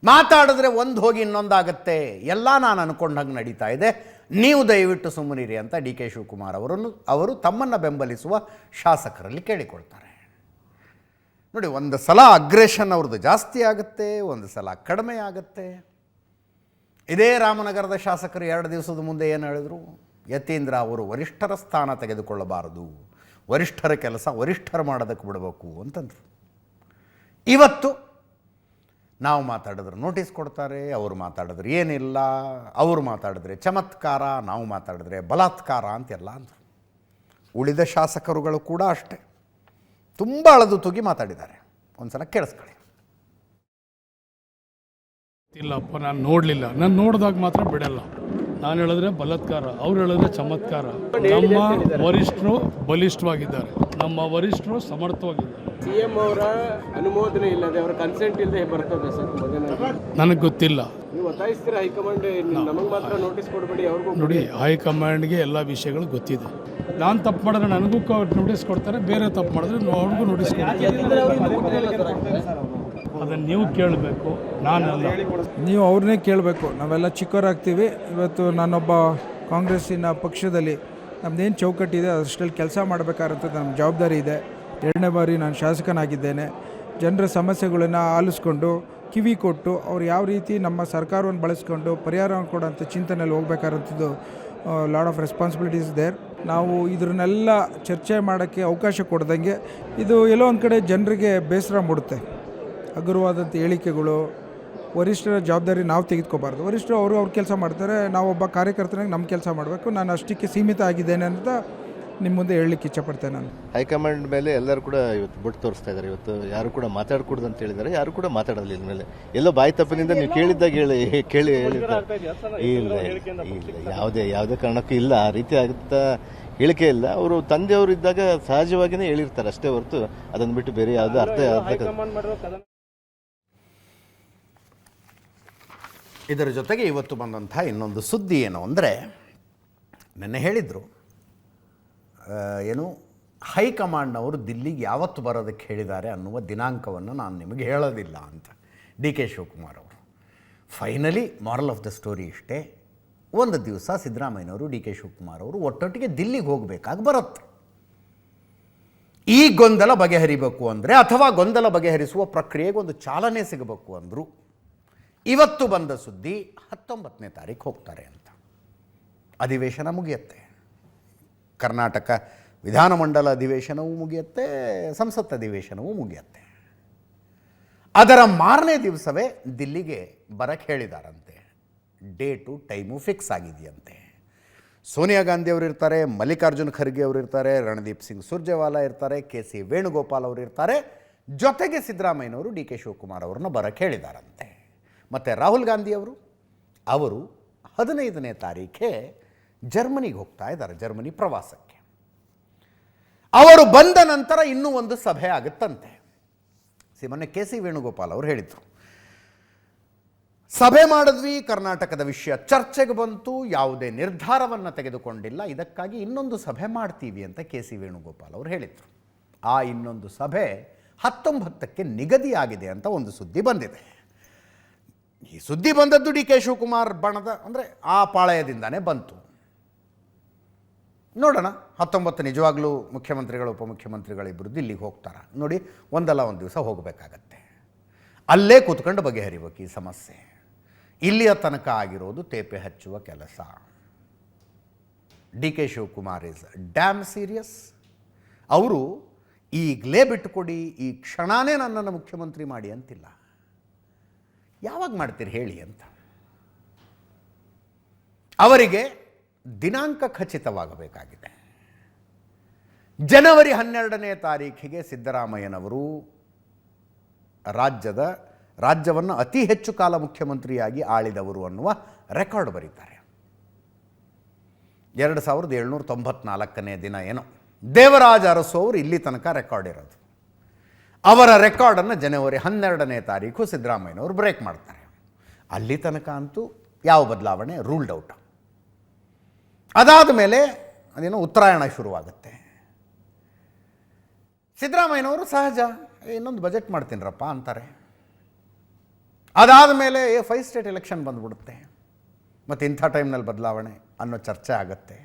ಮಾತಾಡಿದ್ರೆ ಒಂದು ಹೋಗಿ ಇನ್ನೊಂದಾಗತ್ತೆ, ಎಲ್ಲ ನಾನು ಅನ್ಕೊಂಡಂಗೆ ನಡೀತಾ ಇದೆ, ನೀವು ದಯವಿಟ್ಟು ಸುಮ್ಮನಿರಿ ಅಂತ DK ಶಿವಕುಮಾರ್ ಅವರು ತಮ್ಮನ್ನು ಬೆಂಬಲಿಸುವ ಶಾಸಕರಲ್ಲಿ ಕೇಳಿಕೊಳ್ತಾರೆ. ನೋಡಿ, ಒಂದು ಸಲ ಅಗ್ರೆಷನ್ ಅವ್ರದ್ದು ಜಾಸ್ತಿ ಆಗುತ್ತೆ, ಒಂದು ಸಲ ಕಡಿಮೆ ಆಗುತ್ತೆ. ಇದೇ ರಾಮನಗರದ ಶಾಸಕರು 2 ದಿವಸದ ಮುಂದೆ ಏನು ಹೇಳಿದ್ರು? ಯತೀಂದ್ರ ಅವರು ವರಿಷ್ಠರ ಸ್ಥಾನ ತೆಗೆದುಕೊಳ್ಳಬಾರದು, ವರಿಷ್ಠರ ಕೆಲಸ ವರಿಷ್ಠರು ಮಾಡೋದಕ್ಕೆ ಬಿಡಬೇಕು ಅಂತಂದರು. ಇವತ್ತು ನಾವು ಮಾತಾಡಿದ್ರೆ ನೋಟಿಸ್ ಕೊಡ್ತಾರೆ, ಅವರು ಮಾತಾಡಿದ್ರೆ ಏನಿಲ್ಲ, ಅವರು ಮಾತಾಡಿದ್ರೆ ಚಮತ್ಕಾರ, ನಾವು ಮಾತಾಡಿದ್ರೆ ಬಲಾತ್ಕಾರ ಅಂತೆಲ್ಲ ಅಂದರು. ಉಳಿದ ಶಾಸಕರುಗಳು ಕೂಡ ಅಷ್ಟೇ ತುಂಬ ಅಳದು ತೂಗಿ ಮಾತಾಡಿದ್ದಾರೆ. ಒಂದು ಸಲ ಕೇಳಿಸ್ಕೊಳ್ಳಿ. ಇಲ್ಲಪ್ಪ, ನಾನು ನೋಡಲಿಲ್ಲ. ನಾನು ನೋಡಿದಾಗ ಮಾತ್ರ ಬಿಡಲ್ಲ. ನಾನು ಹೇಳಿದ್ರೆ ಬಲಾತ್ಕಾರ, ಅವ್ರು ಹೇಳಿದ್ರೆ ಚಮತ್ಕಾರ. ನಮ್ಮ ವರಿಷ್ಠರು ಬಲಿಷ್ಠವಾಗಿದ್ದಾರೆ, ನಮ್ಮ ವರಿಷ್ಠರು ಸಮರ್ಥವಾಗಿದ್ದಾರೆ. CM ಅವರ ಅನುಮೋದನೆ ಇಲ್ಲದೆ, ಅವರ ಕನ್ಸೆಂಟ್ ಇಲ್ಲದೆ ಬರ್ತದೆ ಸರ್. ನನಗೆ ಗೊತ್ತಿಲ್ಲ. ನೀವು ಒತ್ತಾಯಿಸ್ತೀರಾ ಹೈಕಮಾಂಡ್ ನಮಗೆ ಮಾತ್ರ ನೋಟಿಸ್ ಕೊಡಬೇಡಿ, ಅವ್ರಿಗೂ ನೋಡಿ, ಹೈಕಮಾಂಡ್ಗೆ ಎಲ್ಲ ವಿಷಯಗಳು ಗೊತ್ತಿದೆ. ನಾನು ತಪ್ಪು ಮಾಡಿದ್ರೆ ನನಗೂ ನೋಟಿಸ್ ಕೊಡ್ತಾರೆ, ಬೇರೆ ತಪ್ಪು ಮಾಡಿದ್ರೆ ಅವ್ರಿಗೂ ನೋಟಿಸ್ ಕೊಡ್ತಾರೆ. ಅದನ್ನು ನೀವು ಕೇಳಬೇಕು, ನಾನಲ್ಲ. ನೀವು ಅವ್ರನ್ನೇ ಕೇಳಬೇಕು. ನಾವೆಲ್ಲ ಚಿಕ್ಕವರಾಗ್ತೀವಿ. ಇವತ್ತು ನಾನೊಬ್ಬ ಕಾಂಗ್ರೆಸ್ಸಿನ ಪಕ್ಷದಲ್ಲಿ ನಮ್ಮದೇನು ಚೌಕಟ್ಟಿದೆ ಅಷ್ಟರಲ್ಲಿ ಕೆಲಸ ಮಾಡಬೇಕಾದಂಥದ್ದು ನಮ್ಮ ಜವಾಬ್ದಾರಿ ಇದೆ. 2ನೇ ಬಾರಿ ನಾನು ಶಾಸಕನಾಗಿದ್ದೇನೆ. ಜನರ ಸಮಸ್ಯೆಗಳನ್ನು ಆಲಿಸ್ಕೊಂಡು ಕಿವಿ ಕೊಟ್ಟು ಅವ್ರು ಯಾವ ರೀತಿ ನಮ್ಮ ಸರ್ಕಾರವನ್ನು ಬಳಸ್ಕೊಂಡು ಪರಿಹಾರ ಕೊಡೋಂಥ ಚಿಂತನೆಯಲ್ಲಿ ಹೋಗ್ಬೇಕಾದಂಥದ್ದು ಲಾಡ್ ಆಫ್ ರೆಸ್ಪಾನ್ಸಿಬಿಲಿಟೀಸ್ ದೇರ್. ನಾವು ಇದನ್ನೆಲ್ಲ ಚರ್ಚೆ ಮಾಡೋಕ್ಕೆ ಅವಕಾಶ ಕೊಡ್ದಂಗೆ ಇದು ಎಲ್ಲೋ ಒಂದು ಕಡೆ ಜನರಿಗೆ ಬೇಸರ ಮೂಡುತ್ತೆ. ಹಗುರವಾದಂಥ ಹೇಳಿಕೆಗಳು, ವರಿಷ್ಠರ ಜವಾಬ್ದಾರಿ ನಾವು ತೆಗೆದುಕೋಬಾರ್ದು. ವರಿಷ್ಠರು ಅವ್ರ ಕೆಲಸ ಮಾಡ್ತಾರೆ, ನಾವೊಬ್ಬ ಕಾರ್ಯಕರ್ತನಾಗಿ ನಮ್ಮ ಕೆಲಸ ಮಾಡಬೇಕು. ನಾನು ಅಷ್ಟಕ್ಕೆ ಸೀಮಿತ ಆಗಿದ್ದೇನೆ ಅಂತ ನಿಮ್ಮ ಮುಂದೆ ಹೇಳಲಿಕ್ಕೆ ಇಷ್ಟಪಡ್ತೇನೆ. ನಾನು ಹೈಕಮಾಂಡ್ ಮೇಲೆ ಎಲ್ಲರೂ ಕೂಡ ಇವತ್ತು ಬೊಟ್ಟು ತೋರಿಸ್ತಾ ಇದ್ದಾರೆ. ಇವತ್ತು ಯಾರು ಕೂಡ ಮಾತಾಡಕೂಡ್ದು ಅಂತ ಹೇಳಿದ್ದಾರೆ, ಯಾರು ಕೂಡ ಮಾತಾಡೋದಿಲ್ಲ. ಇನ್ಮೇಲೆ ಎಲ್ಲೋ ಬಾಯಿ ತಪ್ಪಿನಿಂದ ನೀವು ಕೇಳಿದ್ದಾಗ ಹೇಳಿದ್ದಾರೆ. ಇಲ್ಲ ಯಾವುದೇ ಕಾರಣಕ್ಕೂ ಇಲ್ಲ, ಆ ರೀತಿ ಆಗುತ್ತಾ ಹೇಳಿಕೆ ಇಲ್ಲ. ಅವರು ತಂದೆಯವರು ಇದ್ದಾಗ ಸಹಜವಾಗಿಯೇ ಹೇಳಿರ್ತಾರೆ ಅಷ್ಟೇ ಹೊರತು ಅದನ್ನು ಬಿಟ್ಟು ಬೇರೆ ಯಾವುದೋ ಅರ್ಥ. ಇದರ ಜೊತೆಗೆ ಇವತ್ತು ಬಂದಂಥ ಇನ್ನೊಂದು ಸುದ್ದಿ ಏನು ಅಂದರೆ, ನೆನ್ನೆ ಹೇಳಿದರು ಏನು ಹೈಕಮಾಂಡ್ನವರು ದಿಲ್ಲಿಗೆ ಯಾವತ್ತು ಬರೋದಕ್ಕೆ ಹೇಳಿದ್ದಾರೆ ಅನ್ನುವ ದಿನಾಂಕವನ್ನು ನಾನು ನಿಮಗೆ ಹೇಳೋದಿಲ್ಲ ಅಂತ ಡಿ ಕೆ ಶಿವಕುಮಾರ್ ಅವರು. Finally moral of the story ಇಷ್ಟೇ, ಒಂದು ದಿವಸ ಸಿದ್ದರಾಮಯ್ಯನವರು ಡಿ ಕೆ ಶಿವಕುಮಾರ್ ಅವರು ಒಟ್ಟೊಟ್ಟಿಗೆ ದಿಲ್ಲಿಗೆ ಹೋಗಬೇಕಾಗಿ ಬರುತ್ತೆ. ಈ ಗೊಂದಲ ಬಗೆಹರಿಬೇಕು ಅಂದರೆ, ಅಥವಾ ಗೊಂದಲ ಬಗೆಹರಿಸುವ ಪ್ರಕ್ರಿಯೆಗೆ ಒಂದು ಚಾಲನೆ ಸಿಗಬೇಕು ಅಂದರು. ಇವತ್ತು ಬಂದ ಸುದ್ದಿ 19ನೇ ತಾರೀಕು ಹೋಗ್ತಾರೆ ಅಂತ. ಅಧಿವೇಶನ ಮುಗಿಯುತ್ತೆ, ಕರ್ನಾಟಕ ವಿಧಾನಮಂಡಲ ಅಧಿವೇಶನವೂ ಮುಗಿಯುತ್ತೆ, ಸಂಸತ್ ಅಧಿವೇಶನವೂ ಮುಗಿಯುತ್ತೆ. ಅದರ ಮಾರನೇ ದಿವಸವೇ ದಿಲ್ಲಿಗೆ ಬರಕ್ಕೆ ಹೇಳಿದಾರಂತೆ. ಡೇಟು ಟೈಮು ಫಿಕ್ಸ್ ಆಗಿದೆಯಂತೆ. ಸೋನಿಯಾ ಗಾಂಧಿ ಅವರು ಇರ್ತಾರೆ, ಮಲ್ಲಿಕಾರ್ಜುನ್ ಖರ್ಗೆ ಅವರು ಇರ್ತಾರೆ, ರಣದೀಪ್ ಸಿಂಗ್ ಸುರ್ಜೇವಾಲಾ ಇರ್ತಾರೆ, ಕೆ.ಸಿ. ವೇಣುಗೋಪಾಲ್ ಅವರು ಇರ್ತಾರೆ, ಜೊತೆಗೆ ಸಿದ್ದರಾಮಯ್ಯನವರು ಡಿ ಕೆ ಶಿವಕುಮಾರ್ ಅವ್ರನ್ನ ಬರಕ್ಕೆ ಹೇಳಿದಾರಂತೆ. ಮತ್ತು ರಾಹುಲ್ ಗಾಂಧಿ ಅವರು 15ನೇ ತಾರೀಖೆ ಜರ್ಮನಿಗೆ ಹೋಗ್ತಾ ಇದ್ದಾರೆ, ಜರ್ಮನಿ ಪ್ರವಾಸಕ್ಕೆ. ಅವರು ಬಂದ ನಂತರ ಇನ್ನೂ ಒಂದು ಸಭೆ ಆಗುತ್ತಂತೆ. ಮೊನ್ನೆ ಕೆ.ಸಿ. ವೇಣುಗೋಪಾಲ್ ಅವರು ಹೇಳಿದರು, ಸಭೆ ಮಾಡಿದ್ವಿ, ಕರ್ನಾಟಕದ ವಿಷಯ ಚರ್ಚೆಗೆ ಬಂತು, ಯಾವುದೇ ನಿರ್ಧಾರವನ್ನು ತೆಗೆದುಕೊಂಡಿಲ್ಲ, ಇದಕ್ಕಾಗಿ ಇನ್ನೊಂದು ಸಭೆ ಮಾಡ್ತೀವಿ ಅಂತ ಕೆ.ಸಿ. ವೇಣುಗೋಪಾಲ್ ಅವರು ಹೇಳಿದರು. ಆ ಇನ್ನೊಂದು ಸಭೆ 19ಕ್ಕೆ ನಿಗದಿಯಾಗಿದೆ ಅಂತ ಒಂದು ಸುದ್ದಿ ಬಂದಿದೆ. ಈ ಸುದ್ದಿ ಬಂದದ್ದು ಡಿ ಕೆ ಶಿವಕುಮಾರ್ ಬಣದ ಅಂದರೆ ಆ ಪಾಳಯದಿಂದಾನೇ ಬಂತು. ನೋಡೋಣ 19 ನಿಜವಾಗ್ಲೂ ಮುಖ್ಯಮಂತ್ರಿಗಳು ಉಪಮುಖ್ಯಮಂತ್ರಿಗಳಿಬ್ಬರು ದಿಲ್ಲಿಗೆ ಹೋಗ್ತಾರೆ ನೋಡಿ. ಒಂದಲ್ಲ ಒಂದು ದಿವಸ ಹೋಗಬೇಕಾಗತ್ತೆ, ಅಲ್ಲೇ ಕೂತ್ಕೊಂಡು ಬಗೆಹರಿಬೇಕು ಈ ಸಮಸ್ಯೆ. ಇಲ್ಲಿಯ ತನಕ ಆಗಿರೋದು ತೇಪೆ ಹಚ್ಚುವ ಕೆಲಸ. D K Shivakumar is dam serious. ಅವರು ಈಗಲೇ ಬಿಟ್ಟುಕೊಡಿ, ಈ ಕ್ಷಣನೇ ನನ್ನನ್ನು ಮುಖ್ಯಮಂತ್ರಿ ಮಾಡಿ ಅಂತಿಲ್ಲ. ಯಾವಾಗ ಮಾಡ್ತೀರಿ ಹೇಳಿ ಅಂತ. ಅವರಿಗೆ ದಿನಾಂಕ ಖಚಿತವಾಗಬೇಕಾಗಿದೆ. ಜನವರಿ 12ನೇ ತಾರೀಖಿಗೆ ಸಿದ್ದರಾಮಯ್ಯನವರು ರಾಜ್ಯವನ್ನು ಅತಿ ಹೆಚ್ಚು ಕಾಲ ಮುಖ್ಯಮಂತ್ರಿಯಾಗಿ ಆಳಿದವರು ಅನ್ನುವ ರೆಕಾರ್ಡ್ ಬರೀತಾರೆ. 2794ನೇ ದಿನ ಏನೋ ದೇವರಾಜ ಅರಸು ಅವರು ಇಲ್ಲಿ ತನಕ ರೆಕಾರ್ಡ್ ಇರೋದು. ಅವರ ರೆಕಾರ್ಡನ್ನು ಜನವರಿ 12ನೇ ತಾರೀಕು ಸಿದ್ದರಾಮಯ್ಯನವರು ಬ್ರೇಕ್ ಮಾಡ್ತಾರೆ. ಅಲ್ಲಿ ತನಕ ಅಂತೂ ಯಾವ ಬದಲಾವಣೆ ರೂಲ್ಡ್ ಔಟ್. ಅದಾದ ಮೇಲೆ ಅದೇನೋ ಉತ್ತರಾಯಣ ಶುರುವಾಗುತ್ತೆ. ಸಿದ್ದರಾಮಯ್ಯನವರು ಸಹಜ ಇನ್ನೊಂದು ಬಜೆಟ್ ಮಾಡ್ತೀನಿರಪ್ಪ ಅಂತಾರೆ. ಅದಾದ ಮೇಲೆ 5 ಸ್ಟೇಟ್ ಎಲೆಕ್ಷನ್ ಬಂದ್ಬಿಡುತ್ತೆ, ಮತ್ತು ಇಂಥ ಟೈಮ್ನಲ್ಲಿ ಬದಲಾವಣೆ ಅನ್ನೋ ಚರ್ಚೆ ಆಗುತ್ತೆ.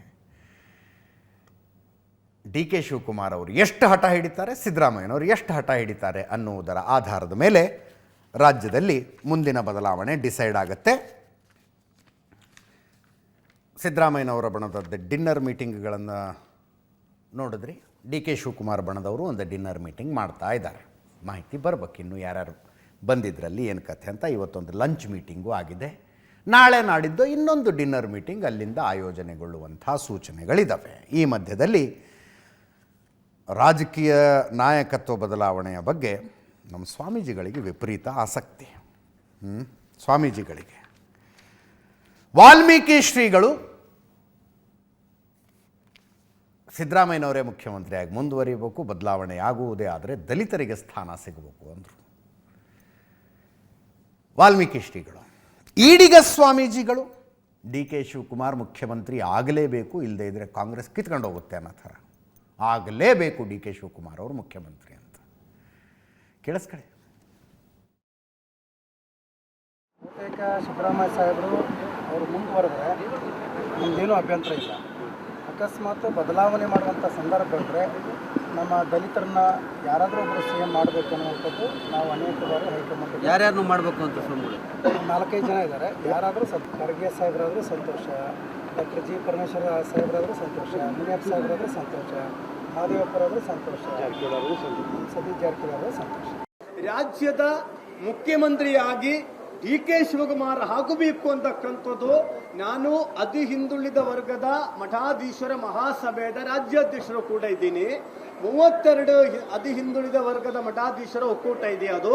ಡಿ ಕೆ ಶಿವಕುಮಾರ್ ಅವರು ಎಷ್ಟು ಹಠ ಹಿಡಿತಾರೆ, ಸಿದ್ದರಾಮಯ್ಯನವರು ಎಷ್ಟು ಹಠ ಹಿಡಿತಾರೆ ಅನ್ನುವುದರ ಆಧಾರದ ಮೇಲೆ ರಾಜ್ಯದಲ್ಲಿ ಮುಂದಿನ ಬದಲಾವಣೆ ಡಿಸೈಡ್ ಆಗುತ್ತೆ. ಸಿದ್ದರಾಮಯ್ಯನವರ ಬಣದ ಡಿನ್ನರ್ ಮೀಟಿಂಗ್ಗಳನ್ನು ನೋಡಿದ್ರಿ. ಡಿ ಕೆ ಶಿವಕುಮಾರ್ ಬಣದವರು ಒಂದು ಡಿನ್ನರ್ ಮೀಟಿಂಗ್ ಮಾಡ್ತಾ ಇದ್ದಾರೆ. ಮಾಹಿತಿ ಬರ್ಬೇಕು ಇನ್ನು ಯಾರ್ಯಾರು ಬಂದಿದ್ರಲ್ಲಿ ಏನು ಕಥೆ ಅಂತ. ಇವತ್ತೊಂದು ಲಂಚ್ ಮೀಟಿಂಗು ಆಗಿದೆ. ನಾಳೆ ನಾಡಿದ್ದು ಇನ್ನೊಂದು ಡಿನ್ನರ್ ಮೀಟಿಂಗ್ ಅಲ್ಲಿಂದ ಆಯೋಜನೆಗೊಳ್ಳುವಂಥ ಸೂಚನೆಗಳಿದ್ದಾವೆ. ಈ ಮಧ್ಯದಲ್ಲಿ ರಾಜಕೀಯ ನಾಯಕತ್ವ ಬದಲಾವಣೆಯ ಬಗ್ಗೆ ನಮ್ಮ ಸ್ವಾಮೀಜಿಗಳಿಗೆ ವಿಪರೀತ ಆಸಕ್ತಿ. ಸ್ವಾಮೀಜಿಗಳಿಗೆ ವಾಲ್ಮೀಕಿ ಶ್ರೀಗಳು ಸಿದ್ದರಾಮಯ್ಯನವರೇ ಮುಖ್ಯಮಂತ್ರಿಯಾಗಿ ಮುಂದುವರಿಬೇಕು, ಬದಲಾವಣೆ ಆಗುವುದೇ ಆದರೆ ದಲಿತರಿಗೆ ಸ್ಥಾನ ಸಿಗಬೇಕು ಅಂದರು ವಾಲ್ಮೀಕಿ ಶ್ರೀಗಳು. ಈಡಿಗ ಸ್ವಾಮೀಜಿಗಳು ಡಿ ಕೆ ಶಿವಕುಮಾರ್ ಮುಖ್ಯಮಂತ್ರಿ ಆಗಲೇಬೇಕು, ಇಲ್ಲದೇ ಇದ್ದರೆ ಕಾಂಗ್ರೆಸ್ ಕಿತ್ಕೊಂಡು ಹೋಗುತ್ತೆ ಅನ್ನೋ ಥರ. ಆಗಲೇಬೇಕು ಡಿ ಕೆ ಶಿವಕುಮಾರ್ ಅವರು ಮುಖ್ಯಮಂತ್ರಿ ಅಂತ. ಕೇಳಿಸ್ಕೊಳ್ಳಿ. ಬಹುತೇಕ ಸಿದ್ದರಾಮಯ್ಯ ಸಾಹೇಬರು ಅವರು ಮುಂದುವರೆದ್ರೆ ನಮ್ಮದೇನೂ ಅಭ್ಯಂತರ ಇಲ್ಲ. ಅಕಸ್ಮಾತ್ ಬದಲಾವಣೆ ಮಾಡುವಂಥ ಸಂದರ್ಭ ಬಂದರೆ ನಮ್ಮ ದಲಿತರನ್ನ ಯಾರಾದರೂ ಒಬ್ಬರು CM ಮಾಡಬೇಕು ಅನ್ನುವಂಥದ್ದು ನಾವು ಅನೇಕ ಬಾರಿ ಹೈಕಮಾಂಡ್ ಯಾರ್ಯಾರನ್ನು ಮಾಡಬೇಕು ಅಂತ ಸ್ವಾಮಿಗಳು 4-5 ಜನ ಇದ್ದಾರೆ. ಯಾರಾದರೂ ಖರ್ಗೆ ಸಾಹೇಬರಾದರೂ ಸಂತೋಷ, ಡಾಕ್ಟರ್ G. ಪರಮೇಶ್ವರ ಸಾಹೇಬರಾದರೂ ಸಂತೋಷ, ಮುನಿಯಪ್ಪ ಸಾಹೇಬರಾದರೂ ಸಂತೋಷ, ಮಹದೇವಪ್ಪರಾದರೂ ಸಂತೋಷ, ಸತೀಶ್ ಜಾರಕಿಹೊಳಿ ಸಂತೋಷ. ರಾಜ್ಯದ ಮುಖ್ಯಮಂತ್ರಿಯಾಗಿ DK ಶಿವಕುಮಾರ್ ಆಗಬೇಕು ಅಂತಕ್ಕಂಥದ್ದು ನಾನು ಅತಿ ಹಿಂದುಳಿದ ವರ್ಗದ ಮಠಾಧೀಶರ ಮಹಾಸಭೆಯ ರಾಜ್ಯಾಧ್ಯಕ್ಷರು ಕೂಡ ಇದ್ದೀನಿ. 32 ಅತಿ ಹಿಂದುಳಿದ ವರ್ಗದ ಮಠಾಧೀಶರ ಒಕ್ಕೂಟ ಇದೆ ಅದು.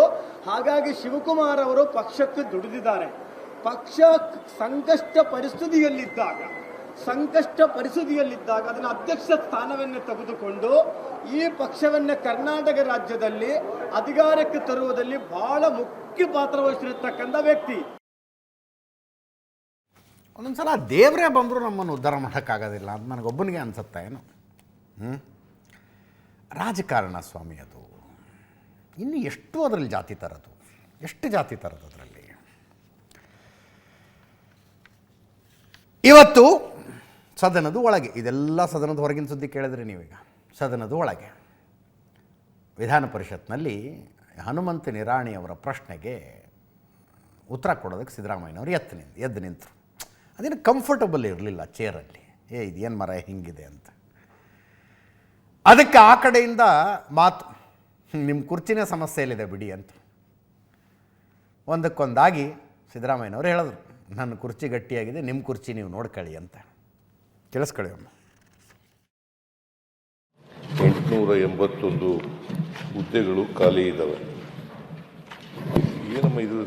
ಹಾಗಾಗಿ ಶಿವಕುಮಾರ್ ಅವರು ಪಕ್ಷಕ್ಕೆ ದುಡಿದಿದ್ದಾರೆ. ಪಕ್ಷ ಸಂಕಷ್ಟ ಪರಿಸ್ಥಿತಿಯಲ್ಲಿದ್ದಾಗ ಅದನ್ನ ಅಧ್ಯಕ್ಷ ಸ್ಥಾನವನ್ನು ತೆಗೆದುಕೊಂಡು ಈ ಪಕ್ಷವನ್ನು ಕರ್ನಾಟಕ ರಾಜ್ಯದಲ್ಲಿ ಅಧಿಕಾರಕ್ಕೆ ತರುವುದರಲ್ಲಿ ಬಹಳ ಮುಖ್ಯ ಪಾತ್ರ ವಹಿಸಿರತಕ್ಕಂಥ ವ್ಯಕ್ತಿ. ಒಂದೊಂದ್ಸಲ ದೇವರೇ ಬಂದರೂ ನಮ್ಮನ್ನು ಉದ್ಧಾರ ಮಾಡೋಕ್ಕಾಗೋದಿಲ್ಲ ಅಂತ ನನಗೊಬ್ಬನಿಗೆ ಅನಿಸುತ್ತೆ ಏನು. ರಾಜಕಾರಣ ಸ್ವಾಮಿ ಅದು. ಇನ್ನು ಎಷ್ಟು ಅದರಲ್ಲಿ ಜಾತಿ ತರೋದು, ಎಷ್ಟು ಜಾತಿ ತರೋದು ಅದರಲ್ಲಿ. ಇವತ್ತು ಸದನದ ಒಳಗೆ, ಇದೆಲ್ಲ ಸದನದ ಹೊರಗಿನ ಸುದ್ದಿ ಕೇಳಿದ್ರಿ ನೀವೀಗ. ಸದನದ ಒಳಗೆ ವಿಧಾನ ಪರಿಷತ್ನಲ್ಲಿ ಹನುಮಂತ ನಿರಾಣಿ ಅವರ ಪ್ರಶ್ನೆಗೆ ಉತ್ತರ ಕೊಡೋದಕ್ಕೆ ಸಿದ್ದರಾಮಯ್ಯನವರು ಎದ್ದು ನಿಂತರು. ಅದೇನು ಕಂಫರ್ಟಬಲ್ ಇರಲಿಲ್ಲ ಚೇರಲ್ಲಿ. ಇದೇನು ಮರ ಹಿಂಗಿದೆ ಅಂತ. ಅದಕ್ಕೆ ಆ ಕಡೆಯಿಂದ ಮಾತು, ನಿಮ್ಮ ಕುರ್ಚಿನೇ ಸಮಸ್ಯೆಯಲ್ಲಿದೆ ಬಿಡಿ ಅಂತ. ಒಂದಕ್ಕೊಂದಾಗಿ ಸಿದ್ದರಾಮಯ್ಯನವರು ಹೇಳಿದ್ರು, ನನ್ನ ಕುರ್ಚಿ ಗಟ್ಟಿಯಾಗಿದೆ, ನಿಮ್ಮ ಕುರ್ಚಿ ನೀವು ನೋಡ್ಕೊಳ್ಳಿ ಅಂತ. ಕೇಳಿಸ್ಕೊಳ್ಳಿ ಒಮ್ಮೆ. 881 ಹುದ್ದೆಗಳು ಖಾಲಿ ಇದ್ದಾವೆ. ಏನಮ್ಮ ಇದು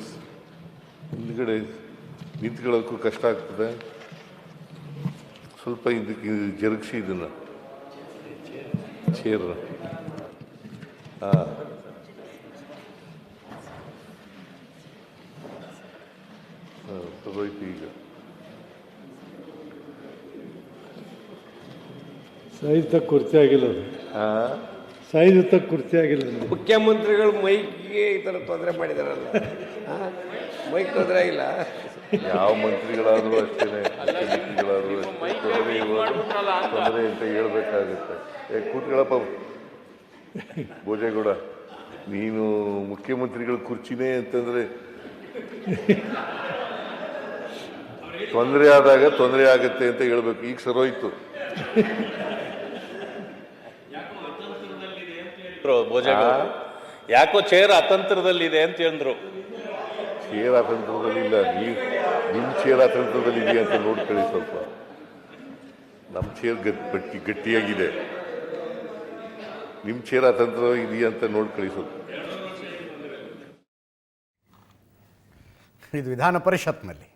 ಹಿಂದ್ಗಡೆ ನಿಂತ್ಕೊಳ್ಳೋಕ್ಕೂ ಕಷ್ಟ ಆಗ್ತದೆ. ಸ್ವಲ್ಪ ಇದಕ್ಕೆ ಜರುಗಿಸಿ ಇದನ್ನು ಚೇರ್. ತಗೋಯ್ತು ಈಗ. ಸೈಜ್ ತಕ್ಕ ಕುರ್ಚಿ ಆಗಿಲ್ಲ ಅದು. ಸೈಜ್ ತಕ್ಕ ಕುರ್ಚಿ ಆಗಿಲ್ಲ. ಮುಖ್ಯಮಂತ್ರಿಗಳು ಮೈಕ್ಗೆ ಈ ಥರ ತೊಂದರೆ ಮಾಡಿದಾರಲ್ಲ, ಮೈಕ್ ತೊಂದರೆ ಆಗಿಲ್ಲ. ಯಾವ ಮಂತ್ರಿಗಳಾದರೂ ಅಷ್ಟೇ, ಮುಖ್ಯಮಂತ್ರಿಗಳಾದರೂ ತೊಂದರೆ ಅಂತ ಹೇಳ್ಬೇಕಾಗುತ್ತೆ. ಕೂತ್ಕೊಳ್ಳಪ್ಪ ಭೋಜೇಗೌಡ, ನೀನು ಮುಖ್ಯಮಂತ್ರಿಗಳ ಕುರ್ಚಿನೇ ಅಂತಂದರೆ ತೊಂದರೆ ಆದಾಗ ತೊಂದರೆ ಆಗುತ್ತೆ ಅಂತ ಹೇಳ್ಬೇಕು. ಈಗ ಸರೋಯ್ತು. ಯಾಕೋ ಚೇರ್ ಅತಂತ್ರದಲ್ಲಿದೆ ಅಂತ ಹೇಳಿದ್ರು. ಚೇರ್ ಅತಂತ್ರದಲ್ಲಿಲ್ಲ, ನಿಮ್ಮ ಚೇರ್ ಅತಂತ್ರದಲ್ಲಿದೆ ಅಂತ ನೋಡ್ಕೊಳ್ಳಿ ಸ್ವಲ್ಪ. ನಮ್ಮ ಚೇರ್ ಗಟ್ಟಿಯಾಗಿದೆ, ನಿಮ್ಮ ಚೇರ್ ಅತಂತ್ರ ಇದೆಯಾ ಅಂತ ನೋಡ್ಕೊಳ್ಳಿ ಸ್ವಲ್ಪ. ಇದು ವಿಧಾನ ಪರಿಷತ್ನಲ್ಲಿ,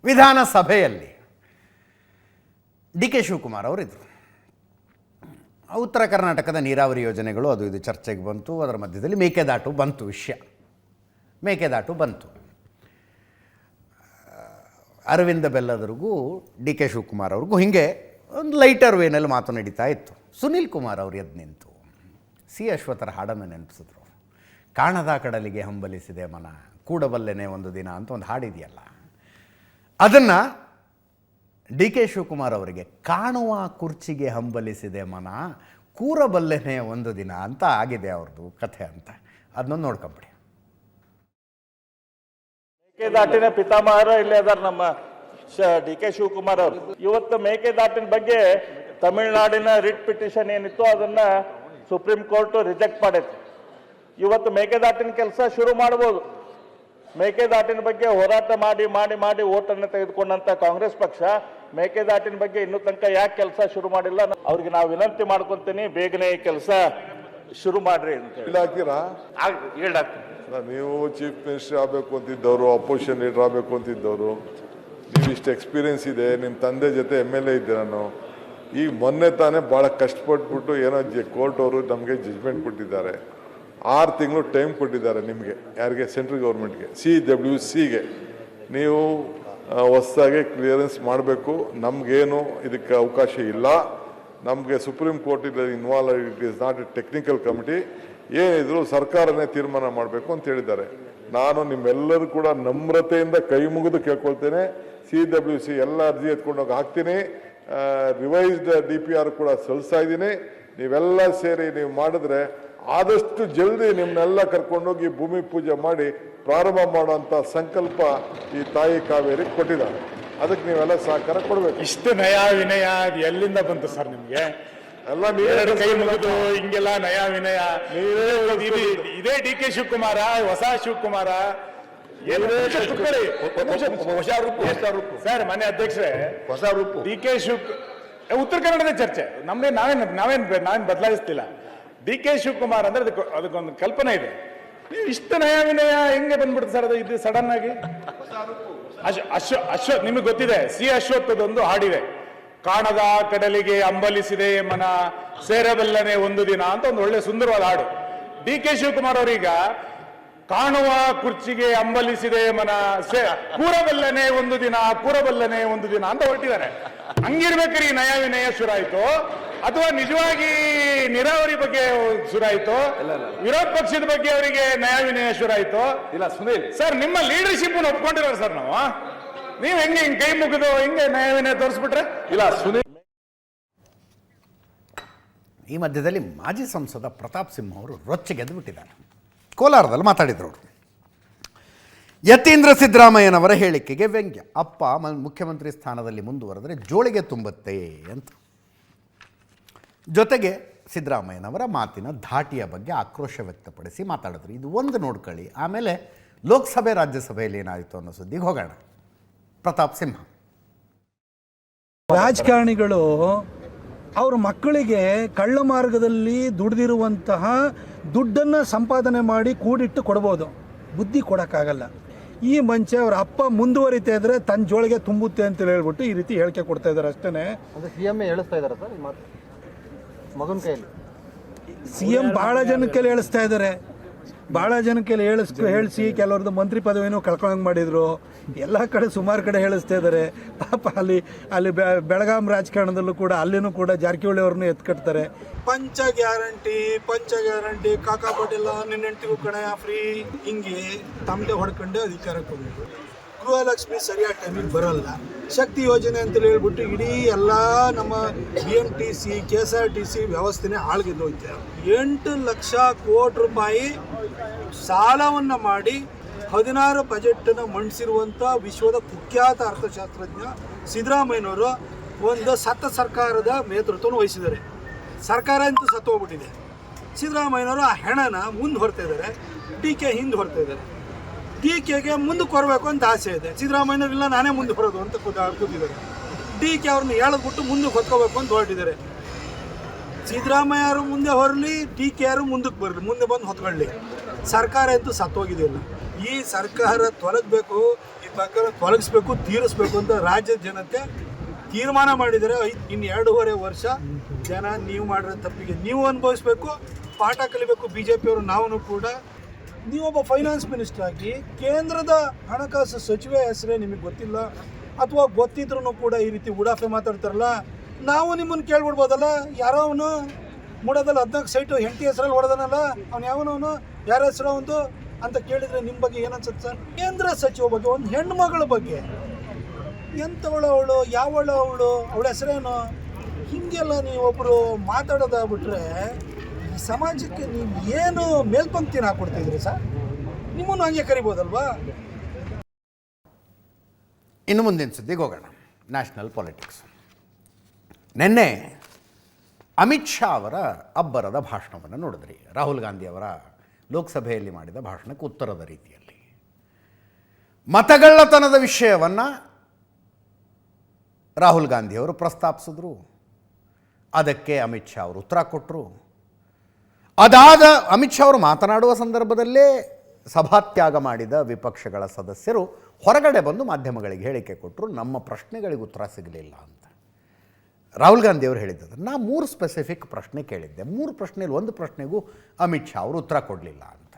ವಿಧಾನಸಭೆಯಲ್ಲಿ DK ಶಿವಕುಮಾರ್ ಅವರಿದ್ದರು. ಉತ್ತರ ಕರ್ನಾಟಕದ ನೀರಾವರಿ ಯೋಜನೆಗಳು ಅದು ಇದು ಚರ್ಚೆಗೆ ಬಂತು. ಅದರ ಮಧ್ಯದಲ್ಲಿ ಮೇಕೆದಾಟು ಬಂತು. ಮೇಕೆದಾಟು ಬಂತು. ಅರವಿಂದ ಬೆಲ್ಲದವ್ರಿಗೂ DK ಶಿವಕುಮಾರ್ ಅವ್ರಿಗೂ ಹೀಗೆ ಒಂದು ಲೈಟರ್ ವೇನಲ್ಲಿ ಮಾತು ನಡೀತಾ ಇತ್ತು. ಸುನೀಲ್ ಕುಮಾರ್ ಅವರು ಎದ್ದು ನಿಂತು C. ಅಶ್ವತ್ಥರ ಹಾಡನ್ನು ನೆನಪಿಸಿದ್ರು. ಕಾಣದ ಕಡಲಿಗೆ ಹಂಬಲಿಸಿದೆ ಮನ, ಕೂಡಬಲ್ಲೆನೆ ಒಂದು ದಿನ ಅಂತ ಒಂದು ಹಾಡಿದೆಯಲ್ಲ, ಅದನ್ನು DK ಶಿವಕುಮಾರ್ ಅವರಿಗೆ ಕಾಣುವ ಕುರ್ಚಿಗೆ ಹಂಬಲಿಸಿದೆ ಮನ, ಕೂರಬಲ್ಲೆನೆ ಒಂದು ದಿನ ಅಂತ ಆಗಿದೆ ಅವ್ರದ್ದು ಕಥೆ ಅಂತ. ಅದನ್ನೊಂದು ನೋಡ್ಕೊಂಬಿಡಿ. ಮೇಕೆದಾಟಿನ ಪಿತಾಮಹರ ಇಲ್ಲೇ ಅದಾರ ನಮ್ಮ DK ಶಿವಕುಮಾರ್ ಅವರು. ಇವತ್ತು ಮೇಕೆದಾಟಿನ ಬಗ್ಗೆ ತಮಿಳುನಾಡಿನ ರಿಟ್ ಪಿಟಿಷನ್ ಏನಿತ್ತು ಅದನ್ನ ಸುಪ್ರೀಂ ಕೋರ್ಟ್ ರಿಜೆಕ್ಟ್ ಮಾಡೈತಿ. ಇವತ್ತು ಮೇಕೆದಾಟಿನ ಕೆಲಸ ಶುರು ಮಾಡ್ಬೋದು. ಮೇಕೆದಾಟಿನ ಬಗ್ಗೆ ಹೋರಾಟ ಮಾಡಿ ಮಾಡಿ ಮಾಡಿ ಓಟನ್ನು ತೆಗೆದುಕೊಂಡಂತ ಕಾಂಗ್ರೆಸ್ ಪಕ್ಷ ಮೇಕೆದಾಟಿನ ಬಗ್ಗೆ ಇನ್ನೂ ತನಕ ಯಾಕೆ ಕೆಲಸ ಶುರು ಮಾಡಿಲ್ಲ? ಅವ್ರಿಗೆ ನಾವು ವಿನಂತಿ ಮಾಡ್ಕೊಂತೀನಿ, ಬೇಗನೆ ಈ ಕೆಲಸ ಶುರು ಮಾಡ್ರಿ ಅಂತ ಹೇಳಿ. ನೀವು ಚೀಫ್ ಮಿನಿಸ್ಟರ್ ಆಗಬೇಕು ಅಂತಿದ್ದವರು, ಅಪೋಸಿಷನ್ ಲೀಡರ್ ಆಗಬೇಕು ಅಂತಿದ್ದವರು, ನೀವು ಇಷ್ಟು ಎಕ್ಸ್ಪೀರಿಯನ್ಸ್ ಇದೆ, ನಿಮ್ಮ ತಂದೆ ಜೊತೆ MLA ಇದ್ದೆ ನಾನು. ಈಗ ಮೊನ್ನೆ ತಾನೇ ಭಾಳ ಕಷ್ಟಪಟ್ಬಿಟ್ಟು ಏನೋ ಕೋರ್ಟ್ ಅವರು ನಮಗೆ ಜಜ್ಮೆಂಟ್ ಕೊಟ್ಟಿದ್ದಾರೆ. 6 ತಿಂಗಳು ಟೈಮ್ ಕೊಟ್ಟಿದ್ದಾರೆ ನಿಮಗೆ. ಯಾರಿಗೆ? ಸೆಂಟ್ರಲ್ ಗೌರ್ಮೆಂಟ್ಗೆ, CWCಗೆ. ನೀವು ಹೊಸದಾಗಿ ಕ್ಲಿಯರೆನ್ಸ್ ಮಾಡಬೇಕು. ನಮಗೇನು ಇದಕ್ಕೆ ಅವಕಾಶ ಇಲ್ಲ. ನಮಗೆ supreme court involve, it is not A technical committee. ಏನಿದ್ರು ಸರ್ಕಾರನೇ ತೀರ್ಮಾನ ಮಾಡಬೇಕು ಅಂತ ಹೇಳಿದ್ದಾರೆ. ನಾನು ನಿಮ್ಮೆಲ್ಲರೂ ಕೂಡ ನಮ್ರತೆಯಿಂದ ಕೈ ಮುಗಿದು ಕೇಳ್ಕೊಳ್ತೇನೆ. CWC ಎಲ್ಲ ಅರ್ಜಿ ಎತ್ಕೊಂಡೋಗಿ ಹಾಕ್ತೀನಿ. ರಿವೈಸ್ಡ್ DPR ಕೂಡ ಸಲ್ಲಿಸ್ತಾ ಇದ್ದೀನಿ. ನೀವೆಲ್ಲ ಸೇರಿ ನೀವು ಮಾಡಿದ್ರೆ ಆದಷ್ಟು ಜಲ್ದಿ ನಿಮ್ಮನ್ನೆಲ್ಲ ಕರ್ಕೊಂಡೋಗಿ ಭೂಮಿ ಪೂಜೆ ಮಾಡಿ ಪ್ರಾರಂಭ ಮಾಡುವಂಥ ಸಂಕಲ್ಪ ಈ ತಾಯಿ ಕಾವೇರಿ ಕೊಟ್ಟಿದ್ದಾರೆ. ಅದಕ್ಕೆ ನೀವೆಲ್ಲ ಸಹಕಾರ ಕೊಡಬೇಕು. ಇಷ್ಟು ನಯ ವಿನಯ ಎಲ್ಲಿಂದ ಬಂತು ಸರ್ ನಿಮ್ಗೆ? ಎಲ್ಲ ನೀವೇ ಕೈ ಮುಗಿದು ಹಿಂಗೆಲ್ಲ ನಯ ವಿನಯ. ಇದೇ ಡಿ ಕೆ ಶಿವಕುಮಾರ, ಹೊಸ ಶಿವಕುಮಾರ? ಸರ್ ಮನೆ ಅಧ್ಯಕ್ಷರೇ, ಹೊಸ ರೂಪು ಡಿ ಕೆ ಉತ್ತರ ಕನ್ನಡದ ಚರ್ಚೆ ನಮ್ದೇ, ನಾವೇನ್ ಬದಲಾಯಿಸ್ತಿಲ್ಲ. ಡಿ ಕೆ ಶಿವಕುಮಾರ್ ಅಂದ್ರೆ ಅದಕ್ಕೊಂದು ಕಲ್ಪನೆ ಇದೆ. ನೀವು ಇಷ್ಟು ನಯ ವಿನಯ ಹೆಂಗೆ ಬಂದ್ಬಿಡುತ್ತೆ ಸರ್? ಅದು ಇದು ಸಡನ್ ಆಗಿ ಅಶ್ವಥ್ ನಿಮಗೆ ಗೊತ್ತಿದೆ, ಅಶ್ವತ್ಥದೊಂದು ಹಾಡಿದೆ, ಕಾಣದ ಕಡಲಿಗೆ ಅಂಬಲಿಸಿದೆ ಮನ ಸೇರಬಲ್ಲನೆ ಒಂದು ದಿನ ಅಂತ ಒಂದು ಒಳ್ಳೆ ಸುಂದರವಾದ ಹಾಡು. ಡಿ ಕೆ ಶಿವಕುಮಾರ್ ಅವರೀಗ ಕಾಣುವ ಕುರ್ಚಿಗೆ ಅಂಬಲಿಸಿದೆ ಮನ ಕೂರಬಲ್ಲನೆ ಒಂದು ದಿನ ಕೂರಬಲ್ಲನೆ ಒಂದು ದಿನ ಅಂತ ಹೊರಟಿದ್ದಾರೆ. ಹಂಗಿರ್ಬೇಕಾದ್ರೆ ಈ ನಯ ವಿನಯ ಶುರಾಯ್ತು ಅಥವಾ ನಿಜವಾಗಿ ನೀರಾವರಿ ಬಗ್ಗೆ ಶುರಾಯ್ತು? ವಿರೋಧ ಪಕ್ಷದ ಬಗ್ಗೆ ಅವರಿಗೆ ನಯ ವಿನಯ ಶುರಾಯ್ತು? ಇಲ್ಲ ಸುನೀಲ್ ಸರ್, ನಿಮ್ಮ ಲೀಡರ್ಶಿಪ್ ಒಪ್ಕೊಂಡಿರೋ ಸರ್ ನಾವು. ನೀವು ಹೆಂಗೆ ಕೈ ಮುಗಿದು ಹಿಂಗೆ ನಯ ವಿನಯ ತೋರಿಸ್ಬಿಟ್ರೆ? ಇಲ್ಲ ಸುನೀಲ್. ಈ ಮಧ್ಯದಲ್ಲಿ ಮಾಜಿ ಸಂಸದ ಪ್ರತಾಪ್ ಸಿಂಹ ಅವರು ರೊಚ್ಚಿಗೆದ್ದು ಬಿಟ್ಟಿದ್ದಾರೆ. ಕೋಲಾರದಲ್ಲಿ ಮಾತಾಡಿದರು ಅವರು. ಯತೀಂದ್ರ ಸಿದ್ದರಾಮಯ್ಯನವರ ಹೇಳಿಕೆಗೆ ವ್ಯಂಗ್ಯ. ಅಪ್ಪ ಮುಖ್ಯಮಂತ್ರಿ ಸ್ಥಾನದಲ್ಲಿ ಮುಂದುವರೆದರೆ ಜೋಳಿಗೆ ತುಂಬುತ್ತೆ ಅಂತ. ಜೊತೆಗೆ ಸಿದ್ದರಾಮಯ್ಯನವರ ಮಾತಿನ ಧಾಟಿಯ ಬಗ್ಗೆ ಆಕ್ರೋಶ ವ್ಯಕ್ತಪಡಿಸಿ ಮಾತಾಡಿದ್ರು. ಇದು ಒಂದು ನೋಡ್ಕೊಳ್ಳಿ, ಆಮೇಲೆ ಲೋಕಸಭೆ ರಾಜ್ಯಸಭೆಯಲ್ಲಿ ಏನಾಯಿತು ಅನ್ನೋ ಸುದ್ದಿಗೆ ಹೋಗೋಣ. ಪ್ರತಾಪ್ ಸಿಂಹ, ರಾಜಕಾರಣಿಗಳು ಅವ್ರ ಮಕ್ಕಳಿಗೆ ಕಳ್ಳ ಮಾರ್ಗದಲ್ಲಿ ದುಡ್ದಿರುವಂತಹ ದುಡ್ಡನ್ನು ಸಂಪಾದನೆ ಮಾಡಿ ಕೂಡಿಟ್ಟು ಕೊಡ್ಬೋದು, ಬುದ್ಧಿ ಕೊಡೋಕ್ಕಾಗಲ್ಲ. ಈ ಮಂಚೆ ಅವ್ರ ಅಪ್ಪ ಮುಂದುವರಿತಾ ಇದ್ರೆ ತನ್ನ ಜೋಳಿಗೆ ತುಂಬುತ್ತೆ ಅಂತ ಹೇಳ್ಬಿಟ್ಟು ಈ ರೀತಿ ಹೇಳಿಕೆ ಕೊಡ್ತಾ ಇದ್ದಾರೆ ಅಷ್ಟೇ. ಸಿಎಂ ಹೇಳಿಸ್ತಾ ಇದ್ದಾರೆ ಸರ್ ಮಗನ ಕೈಯಲ್ಲಿ. ಸಿಎಂ ಭಾಳ ಜನಕ್ಕೆ ಹೇಳಿಸ್ತಾ ಇದ್ದಾರೆ, ಭಾಳ ಜನಕ್ಕೆ ಹೇಳಿಸಿ ಕೆಲವ್ರದ್ದು ಮಂತ್ರಿ ಪದವಿನೂ ಕಳ್ಕೊಂಡಂಗೆ ಮಾಡಿದರು. ಎಲ್ಲ ಕಡೆ ಸುಮಾರು ಕಡೆ ಹೇಳಿಸ್ತಾ ಇದ್ದಾರೆ. ಪಾಪ ಅಲ್ಲಿ ಬೆಳಗಾಂ ರಾಜಕಾರಣದಲ್ಲೂ ಕೂಡ ಅಲ್ಲಿನೂ ಕೂಡ ಜಾರಕಿಹೊಳಿ ಅವ್ರನ್ನೂ ಎತ್ಕಟ್ತಾರೆ. ಪಂಚ ಗ್ಯಾರಂಟಿ ಕಾಕಾ ಪಾಟೀಲ ನಿನ್ನ ಹೆಂಡತಿಗೂ ಕಣಯ ಫ್ರೀ, ಹಿಂಗೆ ತಮ್ಮದೇ ಹೊಡ್ಕೊಂಡೆ ಅಧಿಕಾರಕ್ಕೆ ಬಂದಿದ್ರು. ಗೃಹಲಕ್ಷ್ಮಿ ಸರಿಯಾದ ಟೈಮಿಗೆ ಬರಲ್ಲ. ಶಕ್ತಿ ಯೋಜನೆ ಅಂತೇಳಿ ಹೇಳ್ಬಿಟ್ಟು ಇಡೀ ಎಲ್ಲ ನಮ್ಮ BMTC KSRTC ವ್ಯವಸ್ಥೆನೇ ಹಾಳ್ಗೆದ್ದೋಯ್ತೆ. 8 ಲಕ್ಷ ಕೋಟಿ ರೂಪಾಯಿ ಸಾಲವನ್ನು ಮಾಡಿ 16 ಬಜೆಟನ್ನು ಮಂಡಿಸಿರುವಂಥ ವಿಶ್ವದ ಕುಖ್ಯಾತ ಅರ್ಥಶಾಸ್ತ್ರಜ್ಞ ಸಿದ್ದರಾಮಯ್ಯನವರು ಒಂದು ಸತ್ತ ಸರ್ಕಾರದ ನೇತೃತ್ವವನ್ನು ವಹಿಸಿದ್ದಾರೆ. ಸರ್ಕಾರ ಅಂತೂ ಸತ್ತು ಹೋಗ್ಬಿಟ್ಟಿದೆ. ಸಿದ್ದರಾಮಯ್ಯನವರು ಆ ಹೆಣನ ಮುಂದೆ ಹೊರ್ತಾ ಇದ್ದಾರೆ, DK ಹಿಂದೆ ಹೊರ್ತಾ ಇದ್ದಾರೆ. DKಗೆ ಮುಂದಕ್ಕೆ ಹೊರಬೇಕು ಅಂತ ಆಸೆ ಇದೆ. ಸಿದ್ದರಾಮಯ್ಯನವರಿಲ್ಲ ನಾನೇ ಮುಂದೆ ಹೊರೋದು ಅಂತ ಕೂತಿದ್ದಾರೆ. DK ಅವ್ರನ್ನ ಎಳೆದ್ಬಿಟ್ಟು ಮುಂದಕ್ಕೆ ಹೊತ್ಕೋಬೇಕು ಅಂತ ಹೊರಟಿದ್ದಾರೆ. ಸಿದ್ದರಾಮಯ್ಯ ಅವರು ಮುಂದೆ ಹೊರಲಿ, DK ಯಾರು ಮುಂದಕ್ಕೆ ಬರಲಿ, ಮುಂದೆ ಬಂದು ಹೊತ್ಕೊಳ್ಳಿ. ಸರ್ಕಾರ ಅಂತೂ ಸತ್ತೋಗಿದೆಯಲ್ಲ. ಈ ಸರ್ಕಾರ ತೊಲಗಬೇಕು, ಈ ಸರ್ಕಾರ ತೊಲಗಿಸ್ಬೇಕು, ತೀರಿಸ್ಬೇಕು ಅಂತ ರಾಜ್ಯದ ಜನತೆ ತೀರ್ಮಾನ ಮಾಡಿದರೆ ಇನ್ನು 2.5 ವರ್ಷ ಜನ ನೀವು ಮಾಡಿರೋ ತಪ್ಪಿಗೆ ನೀವು ಅನುಭವಿಸ್ಬೇಕು, ಪಾಠ ಕಲಿಬೇಕು. BJP ಅವರು ನಾವು ಕೂಡ. ನೀವೊಬ್ಬ ಫೈನಾನ್ಸ್ ಮಿನಿಸ್ಟರ್ ಆಗಿ ಕೇಂದ್ರದ ಹಣಕಾಸು ಸಚಿವೆ ಹೆಸರೇ ನಿಮಗೆ ಗೊತ್ತಿಲ್ಲ, ಅಥವಾ ಗೊತ್ತಿದ್ರೂ ಕೂಡ ಈ ರೀತಿ ಉಡಾಫೆ ಮಾತಾಡ್ತಾರಲ್ಲ, ನಾವು ನಿಮ್ಮನ್ನು ಕೇಳ್ಬಿಡ್ಬೋದಲ್ಲ. ಯಾರೋ ಅವನು ಮೂಡೋದಲ್ಲಿ 14 ಸೈಟು ಹೆಂಡತಿ ಹೆಸರಲ್ಲಿ ಹೊಡೆದನಲ್ಲ, ಅವನು ಯಾವನವನು, ಯಾರ ಹೆಸರು ಒಂದು ಅಂತ ಕೇಳಿದರೆ ನಿಮ್ಮ ಬಗ್ಗೆ ಏನನ್ಸುತ್ತೆ ಸರ್? ಕೇಂದ್ರ ಸಚಿವ ಬಗ್ಗೆ, ಒಂದು ಹೆಣ್ಣು ಮಗಳ ಬಗ್ಗೆ, ಎಂಥವಳು ಅವಳು, ಯಾವಳು ಅವಳು, ಅವಳ ಹೆಸರೇನು, ಹೀಗೆಲ್ಲ ನೀವೊಬ್ಬರು ಮಾತಾಡೋದಾಗ್ಬಿಟ್ರೆ ಈ ಸಮಾಜಕ್ಕೆ ನೀವು ಏನು ಮೇಲ್ಪಂಕ್ತಿನ ಹಾಕ್ಕೊಡ್ತಿದ್ರಿ ಸರ್? ನಿಮ್ಮನ್ನು ಹಂಗೆ ಕರಿಬೋದಲ್ವಾ? ಇನ್ನು ಮುಂದಿನ ಸುದ್ದಿಗೆ ಹೋಗೋಣ. National politics. ನಿನ್ನೆ ಅಮಿತ್ ಶಾ ಅವರ ಅಬ್ಬರದ ಭಾಷಣವನ್ನು ನೋಡಿದ್ರಿ. ರಾಹುಲ್ ಗಾಂಧಿ ಅವರ ಲೋಕಸಭೆಯಲ್ಲಿ ಮಾಡಿದ ಭಾಷಣಕ್ಕೆ ಉತ್ತರದ ರೀತಿಯಲ್ಲಿ ಮತಗಳ್ಳತನದ ವಿಷಯವನ್ನು ರಾಹುಲ್ ಗಾಂಧಿಯವರು ಪ್ರಸ್ತಾಪಿಸಿದ್ರು. ಅದಕ್ಕೆ ಅಮಿತ್ ಶಾ ಅವರು ಉತ್ತರ ಕೊಟ್ಟರು. ಅದಾದ ಅಮಿತ್ ಶಾ ಅವರು ಮಾತನಾಡುವ ಸಂದರ್ಭದಲ್ಲೇ ಸಭಾತ್ಯಾಗ ಮಾಡಿದ ವಿಪಕ್ಷಗಳ ಸದಸ್ಯರು ಹೊರಗಡೆ ಬಂದು ಮಾಧ್ಯಮಗಳಿಗೆ ಹೇಳಿಕೆ ಕೊಟ್ಟರು, ನಮ್ಮ ಪ್ರಶ್ನೆಗಳಿಗೆ ಉತ್ತರ ಸಿಗಲಿಲ್ಲ ಅಂತ. ರಾಹುಲ್ ಗಾಂಧಿಯವರು ಹೇಳಿದ್ದಾರೆ, ನಾ 3 ಸ್ಪೆಸಿಫಿಕ್ ಪ್ರಶ್ನೆ ಕೇಳಿದ್ದೆ, 3 ಪ್ರಶ್ನೆಯಲ್ಲಿ 1 ಪ್ರಶ್ನೆಗೂ ಅಮಿತ್ ಶಾ ಅವರು ಉತ್ತರ ಕೊಡಲಿಲ್ಲ ಅಂತ.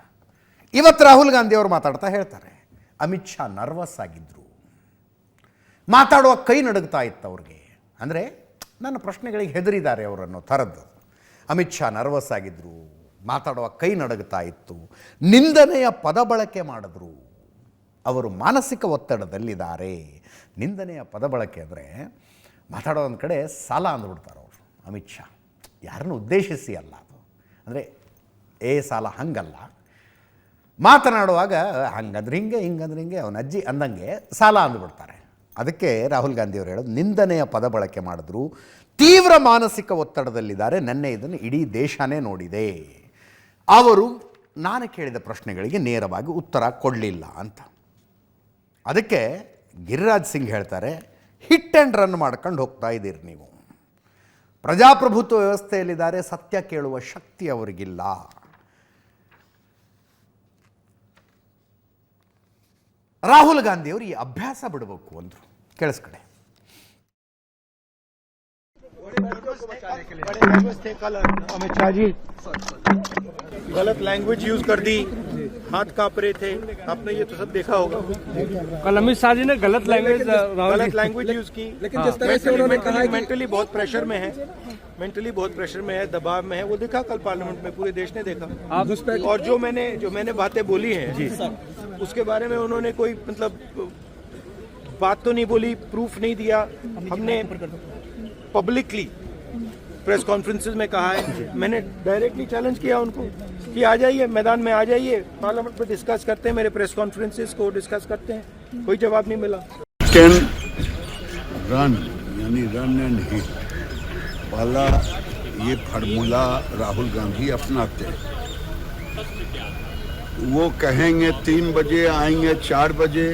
ಇವತ್ತು ರಾಹುಲ್ ಗಾಂಧಿಯವರು ಮಾತಾಡ್ತಾ ಹೇಳ್ತಾರೆ, ಅಮಿತ್ ಶಾ ನರ್ವಸ್ ಆಗಿದ್ದರು, ಮಾತಾಡುವ ಕೈ ನಡುಗ್ತಾ ಇತ್ತು ಅವ್ರಿಗೆ. ಅಂದರೆ ನನ್ನ ಪ್ರಶ್ನೆಗಳಿಗೆ ಹೆದರಿದ್ದಾರೆ ಅವರನ್ನು ಥರದ್ದು. ಅಮಿತ್ ಶಾ ನರ್ವಸ್ ಆಗಿದ್ದರು, ಮಾತಾಡುವ ಕೈ ನಡುಗ್ತಾ ಇತ್ತು, ನಿಂದನೆಯ ಪದ ಬಳಕೆ ಮಾಡಿದ್ರು, ಅವರು ಮಾನಸಿಕ ಒತ್ತಡದಲ್ಲಿದ್ದಾರೆ. ನಿಂದನೆಯ ಪದ ಬಳಕೆ ಅಂದರೆ ಮಾತಾಡೋ ಒಂದು ಕಡೆ ಸಾಲ ಅಂದ್ಬಿಡ್ತಾರೆ ಅವರು ಅಮಿತ್ ಶಾ. ಯಾರನ್ನು ಉದ್ದೇಶಿಸಿ ಅಲ್ಲ ಅದು. ಅಂದರೆ ಸಾಲ ಹಂಗಲ್ಲ, ಮಾತನಾಡುವಾಗ ಹಂಗಂದ್ರೆ ಹಿಂಗೆ ಹಿಂಗಂದ್ರೆ ಹಿಂಗೆ ಅವನ ಅಜ್ಜಿ ಅಂದಂಗೆ ಸಾಲ ಅಂದುಬಿಡ್ತಾರೆ. ಅದಕ್ಕೆ ರಾಹುಲ್ ಗಾಂಧಿಯವರು ಹೇಳೋದು, ನಿಂದನೆಯ ಪದ ಬಳಕೆ ಮಾಡಿದ್ರು, ತೀವ್ರ ಮಾನಸಿಕ ಒತ್ತಡದಲ್ಲಿದ್ದಾರೆ. ನೆನ್ನೆ ಇದನ್ನು ಇಡೀ ದೇಶನೇ ನೋಡಿದೆ. ಅವರು ನಾನು ಕೇಳಿದ ಪ್ರಶ್ನೆಗಳಿಗೆ ನೇರವಾಗಿ ಉತ್ತರ ಕೊಡಲಿಲ್ಲ ಅಂತ. ಅದಕ್ಕೆ ಗಿರಿರಾಜ್ ಸಿಂಗ್ ಹೇಳ್ತಾರೆ, ಹಿಟ್ ಆ್ಯಂಡ್ ರನ್ ಮಾಡ್ಕೊಂಡು ಹೋಗ್ತಾ ಇದ್ದೀರಿ ನೀವು. ಪ್ರಜಾಪ್ರಭುತ್ವ ವ್ಯವಸ್ಥೆಯಲ್ಲಿದ್ದಾರೆ, ಸತ್ಯ ಕೇಳುವ ಶಕ್ತಿ ಅವರಿಗಿಲ್ಲ. ರಾಹುಲ್ ಗಾಂಧಿಯವರು ಈ ಅಭ್ಯಾಸ ಬಿಡಬೇಕು ಅಂದರು. ಕೇಳಿಸ್ಕಡೆ. अमित शाह जी गलत लैंग्वेज यूज कर दी, हाथ कांप रहे थे, आपने ये तो सब देखा होगा। कल अमित शाह जी ने गलत लैंग्वेज यूज की, लेकिन जिस तरह से उन्होंने कहा मेंटली बहुत प्रेशर में है, दबाव में है, वो देखा कल पार्लियामेंट में, पूरे देश ने देखा। और जो मैंने बातें बोली हैं उसके बारे में उन्होंने कोई मतलब बात तो नहीं बोली, प्रूफ नहीं दिया। हमने पब्लिकली प्रेस कॉन्फ्रेंसेस में कहा है, मैंने डायरेक्टली चैलेंज किया उनको कि आ जाइए मैदान में, आ जाइए पार्लियामेंट में डिस्कस करते हैं, मेरे प्रेस कॉन्फ्रेंसेस को डिस्कस करते हैं। कोई जवाब नहीं मिला। कैन रन यानी रन एंड हिट वाला ये फार्मूला राहुल गांधी अपनाते हैं। वो कहेंगे 3 बजे आएंगे, 4 बजे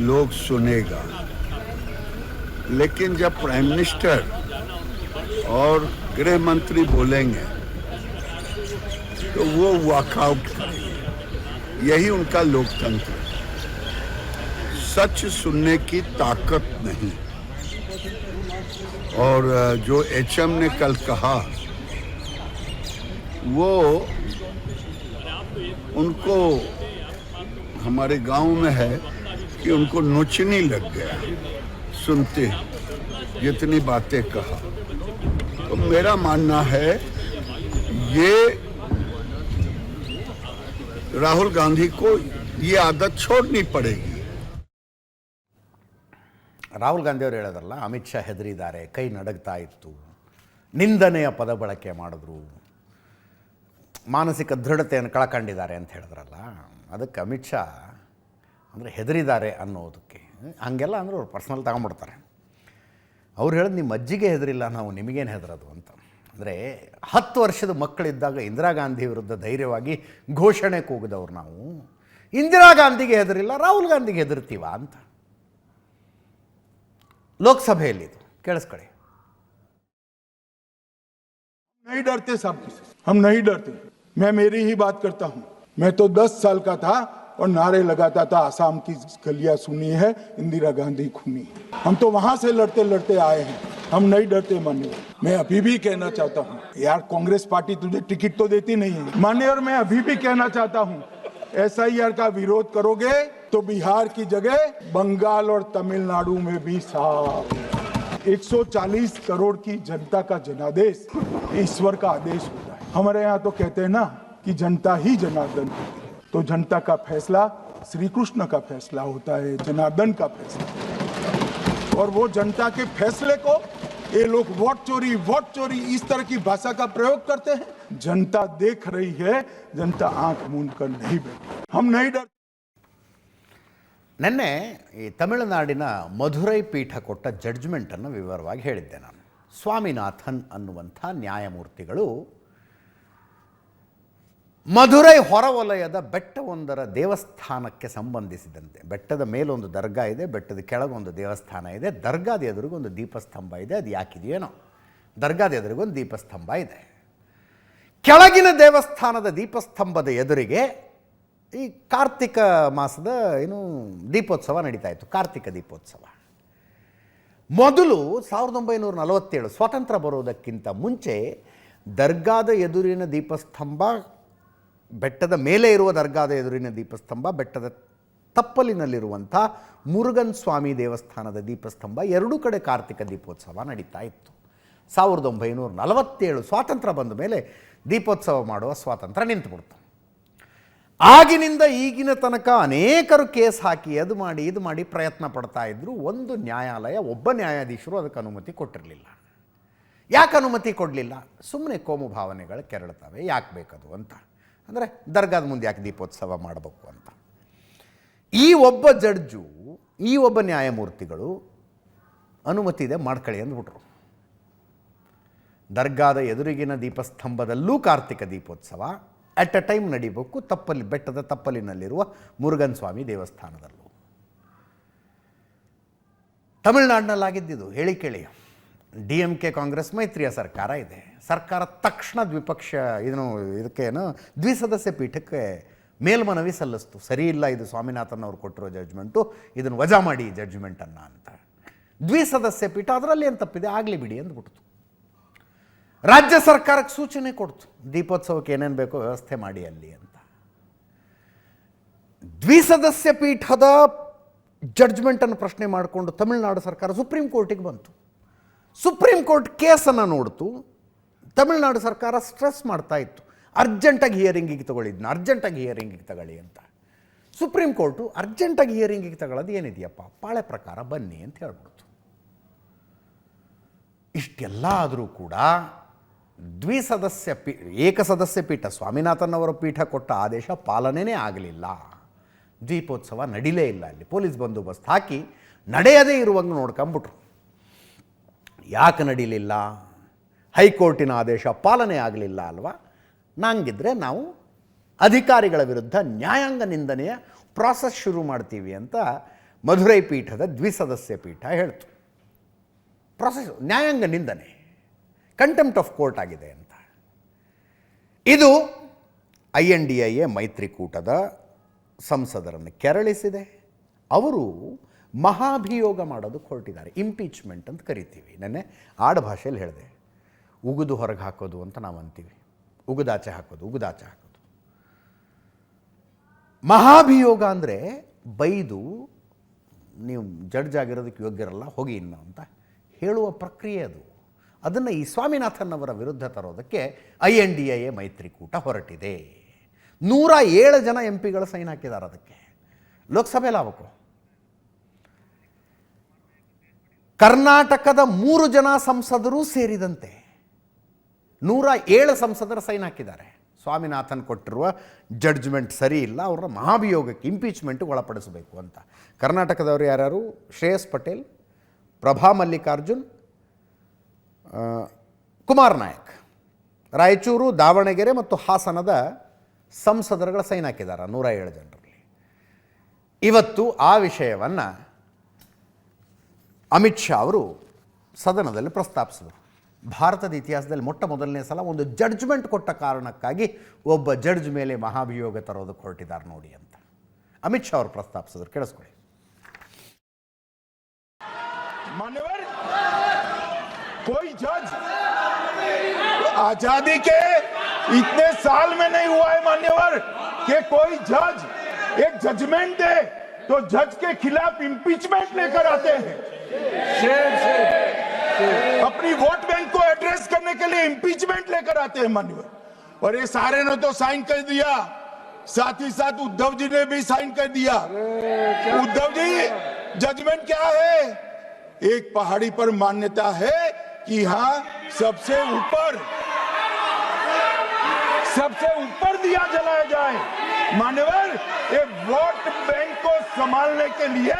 लोग सुनेगा, लेकिन जब प्राइम मिनिस्टर और गृह मंत्री बोलेंगे तो वो वॉकआउट करेंगे। यही उनका लोकतंत्र है। सच सुनने की ताकत नहीं। और जो एचएम ने कल कहा वो उनको हमारे गांव में है कि उनको नोचनी लग गया सुनते जितनी बातें कहा। तो मेरा मानना है ये राहुल गांधी को ये आदत छोड़नी पड़ेगी। ರಾಹುಲ್ ಗಾಂಧಿಯವರು ಹೇಳೋದಲ್ಲ, ಅಮಿತ್ ಶಾ ಹೆದರಿದ್ದಾರೆ, ಕೈ ನಡಗ್ತಾ ಇತ್ತು, ನಿಂದನೆಯ ಪದ ಬಳಕೆ ಮಾಡಿದ್ರು, ಮಾನಸಿಕ ದೃಢತೆಯನ್ನು ಕಳ್ಕೊಂಡಿದ್ದಾರೆ ಅಂತ ಹೇಳಿದ್ರಲ್ಲ, ಅದಕ್ಕೆ ಅಮಿತ್ ಶಾ ಅಂದರೆ ಹೆದರಿದ್ದಾರೆ ಅನ್ನೋದಕ್ಕೆ ಹಾಗೆಲ್ಲ ಅಂದರೆ ಅವ್ರು ಪರ್ಸ್ನಲ್ ತಗೊಂಡ್ಬಿಡ್ತಾರೆ. ಅವ್ರು ಹೇಳೋದು ನಿಮ್ಮ ಅಜ್ಜಿಗೆ ಹೆದರಿಲ್ಲ, ನಾವು ನಿಮಗೇನು ಹೆದರೋದು ಅಂತ. ಅಂದರೆ 10 ವರ್ಷದ ಮಕ್ಕಳಿದ್ದಾಗ ಇಂದಿರಾ ಗಾಂಧಿ ವಿರುದ್ಧ ಧೈರ್ಯವಾಗಿ ಘೋಷಣೆ ಕೂಗಿದವ್ರು ನಾವು. ಇಂದಿರಾ ಗಾಂಧಿಗೆ ಹೆದರಿಲ್ಲ, ರಾಹುಲ್ ಗಾಂಧಿಗೆ ಹೆದರ್ತೀವ ಅಂತ. ಲೋಕಸಭೆಯಲ್ಲಿ ಇದು ಕೇಳಿಸ್ಕೊಳ್ಳಿ. नहीं डरते साहब, हम नहीं डरते। मैं मेरी ही बात करता हूँ। मैं तो 10 साल का था और नारे लगाता था, आसाम की गलियां सुनी है, इंदिरा गांधी खूनी। हम तो वहां से लड़ते लड़ते आए हैं, हम नहीं डरते मान्य। मैं अभी भी कहना चाहता हूँ यार, कांग्रेस पार्टी तुझे टिकट तो देती नहीं है मान्य, और मैं अभी भी कहना चाहता हूँ SIR का विरोध करोगे तो बिहार की जगह बंगाल और तमिलनाडु में भी साफ। 140 करोड़ की जनता का जनादेश ईश्वर का आदेश होता है। हमारे यहाँ तो कहते हैं ना कि जनता ही जनार्दन है, तो जनता का फैसला श्री कृष्ण का फैसला होता है, जनार्दन का फैसला। और वो जनता के फैसले को ये लोग वोट चोरी इस तरह की भाषा का प्रयोग करते हैं। जनता देख रही है, जनता आंख मूंद कर नहीं बैठी। हम नहीं डर। ನೆನ್ನೆ ಈ ತಮಿಳುನಾಡಿನ ಮಧುರೈ ಪೀಠ ಕೊಟ್ಟ ಜಡ್ಜ್ಮೆಂಟನ್ನು ವಿವರವಾಗಿ ಹೇಳಿದ್ದೆ ನಾನು. ಸ್ವಾಮಿನಾಥನ್ ಅನ್ನುವಂಥ ನ್ಯಾಯಮೂರ್ತಿಗಳು ಮಧುರೈ ಹೊರವಲಯದ ಬೆಟ್ಟವೊಂದರ ದೇವಸ್ಥಾನಕ್ಕೆ ಸಂಬಂಧಿಸಿದಂತೆ, ಬೆಟ್ಟದ ಮೇಲೊಂದು ದರ್ಗಾ ಇದೆ, ಬೆಟ್ಟದ ಕೆಳಗೊಂದು ದೇವಸ್ಥಾನ ಇದೆ, ದರ್ಗಾದ ಎದುರಿಗೊಂದು ದೀಪಸ್ತಂಭ ಇದೆ. ಅದು ಯಾಕಿದೆಯೇನೋ, ದರ್ಗಾದ ಎದುರಿಗೊಂದು ದೀಪಸ್ತಂಭ ಇದೆ. ಕೆಳಗಿನ ದೇವಸ್ಥಾನದ ದೀಪಸ್ತಂಭದ ಎದುರಿಗೆ ಈ ಕಾರ್ತಿಕ ಮಾಸದ ದೀಪೋತ್ಸವ ನಡೀತಾ ಇತ್ತು, ಕಾರ್ತಿಕ ದೀಪೋತ್ಸವ. ಮೊದಲು 1947 ಸ್ವಾತಂತ್ರ್ಯ ಬರೋದಕ್ಕಿಂತ ಮುಂಚೆ ದರ್ಗಾದ ಎದುರಿನ ದೀಪಸ್ತಂಭ, ಬೆಟ್ಟದ ಮೇಲೆ ಇರುವ ದರ್ಗಾದ ಎದುರಿನ ದೀಪಸ್ತಂಭ, ಬೆಟ್ಟದ ತಪ್ಪಲಿನಲ್ಲಿರುವಂಥ ಮುರುಗನ್ ಸ್ವಾಮಿ ದೇವಸ್ಥಾನದ ದೀಪಸ್ತಂಭ, ಎರಡೂ ಕಡೆ ಕಾರ್ತಿಕ ದೀಪೋತ್ಸವ ನಡೀತಾ ಇತ್ತು. 1947 ಸ್ವಾತಂತ್ರ್ಯ ಬಂದ ಮೇಲೆ ದೀಪೋತ್ಸವ ಮಾಡುವ ಸ್ವಾತಂತ್ರ್ಯ ನಿಂತುಬಿಡ್ತು. ಆಗಿನಿಂದ ಈಗಿನ ತನಕ ಅನೇಕರು ಕೇಸ್ ಹಾಕಿ ಅದು ಮಾಡಿ ಇದು ಮಾಡಿ ಪ್ರಯತ್ನ ಪಡ್ತಾ ಇದ್ದರು. ಒಂದು ನ್ಯಾಯಾಲಯ, ಒಬ್ಬ ನ್ಯಾಯಾಧೀಶರು ಅದಕ್ಕೆ ಅನುಮತಿ ಕೊಟ್ಟಿರಲಿಲ್ಲ. ಯಾಕೆ ಅನುಮತಿ ಕೊಡಲಿಲ್ಲ? ಸುಮ್ಮನೆ ಕೋಮು ಭಾವನೆಗಳು ಕೆರಳ್ತವೆ, ಯಾಕೆ ಬೇಕದು ಅಂತ. ಅಂದರೆ ದರ್ಗಾದ ಮುಂದೆ ಯಾಕೆ ದೀಪೋತ್ಸವ ಮಾಡಬೇಕು ಅಂತ. ಈ ಒಬ್ಬ ಜಡ್ಜು, ಈ ಒಬ್ಬ ನ್ಯಾಯಮೂರ್ತಿಗಳು ಅನುಮತಿ ಇದೆ ಮಾಡ್ಕೊಳ್ಳಿ ಅಂದ್ಬಿಟ್ರು. ದರ್ಗಾದ ಎದುರಿಗಿನ ದೀಪಸ್ತಂಭದಲ್ಲೂ ಕಾರ್ತಿಕ ದೀಪೋತ್ಸವ ಅಟ್ ಎ ಟೈಮ್ ನಡಿಬೇಕು, ತಪ್ಪಲಿ ಬೆಟ್ಟದ ತಪ್ಪಲಿನಲ್ಲಿರುವ ಮುರುಗನ್ ಸ್ವಾಮಿ ದೇವಸ್ಥಾನದಲ್ಲೂ. ತಮಿಳುನಾಡಿನಲ್ಲಾಗಿದ್ದಿದ್ದು ಹೇಳಿ ಕೇಳಿ. DMK ಕಾಂಗ್ರೆಸ್ ಮೈತ್ರಿಯ ಸರ್ಕಾರ ಇದೆ. ಸರ್ಕಾರ ತಕ್ಷಣ ಇದಕ್ಕೇನು ದ್ವಿಸದಸ್ಯ ಪೀಠಕ್ಕೆ ಮೇಲ್ಮನವಿ ಸಲ್ಲಿಸ್ತು. ಸರಿ ಇಲ್ಲ ಇದು ಸ್ವಾಮಿನಾಥನ್ ಅವರು ಕೊಟ್ಟಿರೋ ಜಡ್ಜ್ಮೆಂಟು, ಇದನ್ನು ವಜಾ ಮಾಡಿ ಜಡ್ಜ್ಮೆಂಟನ್ನು ಅಂತ. ದ್ವಿಸದಸ್ಯ ಪೀಠ ಅದರಲ್ಲಿ ಏನು ತಪ್ಪಿದೆ, ಆಗಲಿ ಬಿಡಿ ಅಂದ್ಬಿಡ್ತು. ರಾಜ್ಯ ಸರ್ಕಾರಕ್ಕೆ ಸೂಚನೆ ಕೊಡ್ತು, ದೀಪೋತ್ಸವಕ್ಕೆ ಏನೇನು ಬೇಕೋ ವ್ಯವಸ್ಥೆ ಮಾಡಿ ಅಲ್ಲಿ ಅಂತ. ದ್ವಿಸದಸ್ಯ ಪೀಠದ ಜಡ್ಜ್ಮೆಂಟನ್ನು ಪ್ರಶ್ನೆ ಮಾಡಿಕೊಂಡು ತಮಿಳುನಾಡು ಸರ್ಕಾರ ಸುಪ್ರೀಂ ಕೋರ್ಟಿಗೆ ಬಂತು. ಸುಪ್ರೀಂ ಕೋರ್ಟ್ ಕೇಸನ್ನು ನೋಡ್ತು. ತಮಿಳುನಾಡು ಸರ್ಕಾರ ಸ್ಟ್ರೆಸ್ ಮಾಡ್ತಾ ಇತ್ತು, ಅರ್ಜೆಂಟಾಗಿ ಹಿಯರಿಂಗಿಗೆ ತಗೊಳ್ಳಿ ಅಂತ. ಸುಪ್ರೀಂ ಕೋರ್ಟು ಅರ್ಜೆಂಟಾಗಿ ಹಿಯರಿಂಗಿಗೆ ತಗೊಳ್ಳೋದು ಏನಿದೆಯಪ್ಪ, ಪಾಳೆ ಪ್ರಕಾರ ಬನ್ನಿ ಅಂತ ಹೇಳ್ಬಿಡ್ತು. ಇಷ್ಟೆಲ್ಲ ಆದರೂ ಕೂಡ ಏಕಸದಸ್ಯ ಪೀಠ ಸ್ವಾಮಿನಾಥನ್ ಅವರ ಪೀಠ ಕೊಟ್ಟ ಆದೇಶ ಪಾಲನೆಯೇ ಆಗಲಿಲ್ಲ. ದೀಪೋತ್ಸವ ನಡೀಲೇ ಇಲ್ಲ. ಅಲ್ಲಿ ಪೊಲೀಸ್ ಬಂದೋಬಸ್ತ್ ಹಾಕಿ ನಡೆಯದೇ ಇರುವಂಗೆ ನೋಡ್ಕೊಂಬಿಟ್ರು. ಯಾಕೆ ನಡೀಲಿಲ್ಲ? ಹೈಕೋರ್ಟಿನ ಆದೇಶ ಪಾಲನೆ ಆಗಲಿಲ್ಲ ಅಲ್ವಾ? ನಂಗಿದ್ರೆ ನಾವು ಅಧಿಕಾರಿಗಳ ವಿರುದ್ಧ ನ್ಯಾಯಾಂಗ ನಿಂದನೆಯ ಪ್ರಾಸೆಸ್ ಶುರು ಮಾಡ್ತೀವಿ ಅಂತ ಮಧುರೈ ಪೀಠದ ದ್ವಿಸದಸ್ಯ ಪೀಠ ಹೇಳ್ತು. ಪ್ರಾಸೆಸ್ ನ್ಯಾಯಾಂಗ ನಿಂದನೆ, ಕಂಟೆಂಪ್ಟ್ ಆಫ್ ಕೋರ್ಟ್ ಆಗಿದೆ ಅಂತ. ಇದು INDIA ಮೈತ್ರಿಕೂಟದ ಸಂಸದರನ್ನು ಕೆರಳಿಸಿದೆ. ಅವರು ಮಹಾಭಿಯೋಗ ಮಾಡೋದಕ್ಕೆ ಹೊರಟಿದ್ದಾರೆ. ಇಂಪೀಚ್ಮೆಂಟ್ ಅಂತ ಕರಿತೀವಿ. ನೆನ್ನೆ ಆಡುಭಾಷೆಯಲ್ಲಿ ಹೇಳಿದೆ, ಉಗಿದು ಹೊರಗೆ ಹಾಕೋದು ಅಂತ ನಾವು ಅಂತೀವಿ. ಉಗಿದಾಚೆ ಹಾಕೋದು. ಮಹಾಭಿಯೋಗ ಅಂದರೆ ಬೈದು ನೀವು ಜಡ್ಜ್ ಆಗಿರೋದಕ್ಕೆ ಯೋಗ್ಯರಲ್ಲ, ಹೋಗಿ ಇನ್ನು ಅಂತ ಹೇಳುವ ಪ್ರಕ್ರಿಯೆ ಅದು. ಅದನ್ನು ಈ ಸ್ವಾಮಿನಾಥನ್ ಅವರ ವಿರುದ್ಧ ತರೋದಕ್ಕೆ INDIA ಮೈತ್ರಿಕೂಟ ಹೊರಟಿದೆ. 107 ಜನ MP ಸೈನ್ ಹಾಕಿದ್ದಾರೆ. ಅದಕ್ಕೆ ಲೋಕಸಭೆಯಲ್ಲಿ ಆಗಬೇಕು. ಕರ್ನಾಟಕದ 3 ಜನ ಸಂಸದರು ಸೇರಿದಂತೆ 107 ಸಂಸದರ ಸೈನ್ ಹಾಕಿದ್ದಾರೆ. ಸ್ವಾಮಿನಾಥನ್ ಕೊಟ್ಟಿರುವ ಜಡ್ಜ್ಮೆಂಟ್ ಸರಿ ಇಲ್ಲ, ಅವ್ರನ್ನ ಮಹಾಭಿಯೋಗಕ್ಕೆ ಇಂಪೀಚ್ಮೆಂಟ್ಗೆ ಒಳಪಡಿಸಬೇಕು ಅಂತ. ಕರ್ನಾಟಕದವರು ಯಾರ್ಯಾರು? ಶ್ರೇಯಸ್ ಪಟೇಲ್, ಪ್ರಭಾ ಮಲ್ಲಿಕಾರ್ಜುನ್, ಕುಮಾರ್ ನಾಯಕ್. ರಾಯಚೂರು, ದಾವಣಗೆರೆ ಮತ್ತು ಹಾಸನದ ಸಂಸದರುಗಳ ಸೈನ್ ಹಾಕಿದ್ದಾರೆ 107 ಜನರಲ್ಲಿ. ಇವತ್ತು ಆ ವಿಷಯವನ್ನು ಅಮಿತ್ ಶಾ ಅವರು ಸದನದಲ್ಲಿ ಪ್ರಸ್ತಾಪಿಸಿದರು. ಭಾರತದ ಇತಿಹಾಸದಲ್ಲಿ ಮೊಟ್ಟ ಮೊದಲನೇ ಸಲ ಒಂದು ಜಡ್ಜ್ಮೆಂಟ್ ಕೊಟ್ಟ ಕಾರಣಕ್ಕಾಗಿ ಒಬ್ಬ ಜಡ್ಜ್ ಮೇಲೆ ಮಹಾಭಿಯೋಗ ತರೋದಕ್ಕೆ ಹೊರಟಿದ್ದಾರೆ ನೋಡಿ ಅಂತ ಅಮಿತ್ ಶಾ ಅವರು ಪ್ರಸ್ತಾಪಿಸಿದ್ರು. ಕೇಳಿಸ್ಕೊಳ್ಳಿ. मान्यवर, कोई जज आजादी के इतने साल में नहीं हुआ है मान्यवर कि कोई जज एक जजमेंट दे तो जज के खिलाफ इंपीचमेंट लेकर आते हैं। अपनी वोट बैंक को एड्रेस करने के लिए इंपीचमेंट लेकर आते हैं मान्यवर। और ये सारे ने तो साइन कर दिया, साथ ही साथ उद्धव जी ने भी साइन कर दिया। उद्धव जी, जजमेंट क्या है? एक पहाड़ी पर मान्यता है कि यहाँ सबसे ऊपर दिया जलाया जाए। मान्यवर, ये वोट बैंक को संभालने के लिए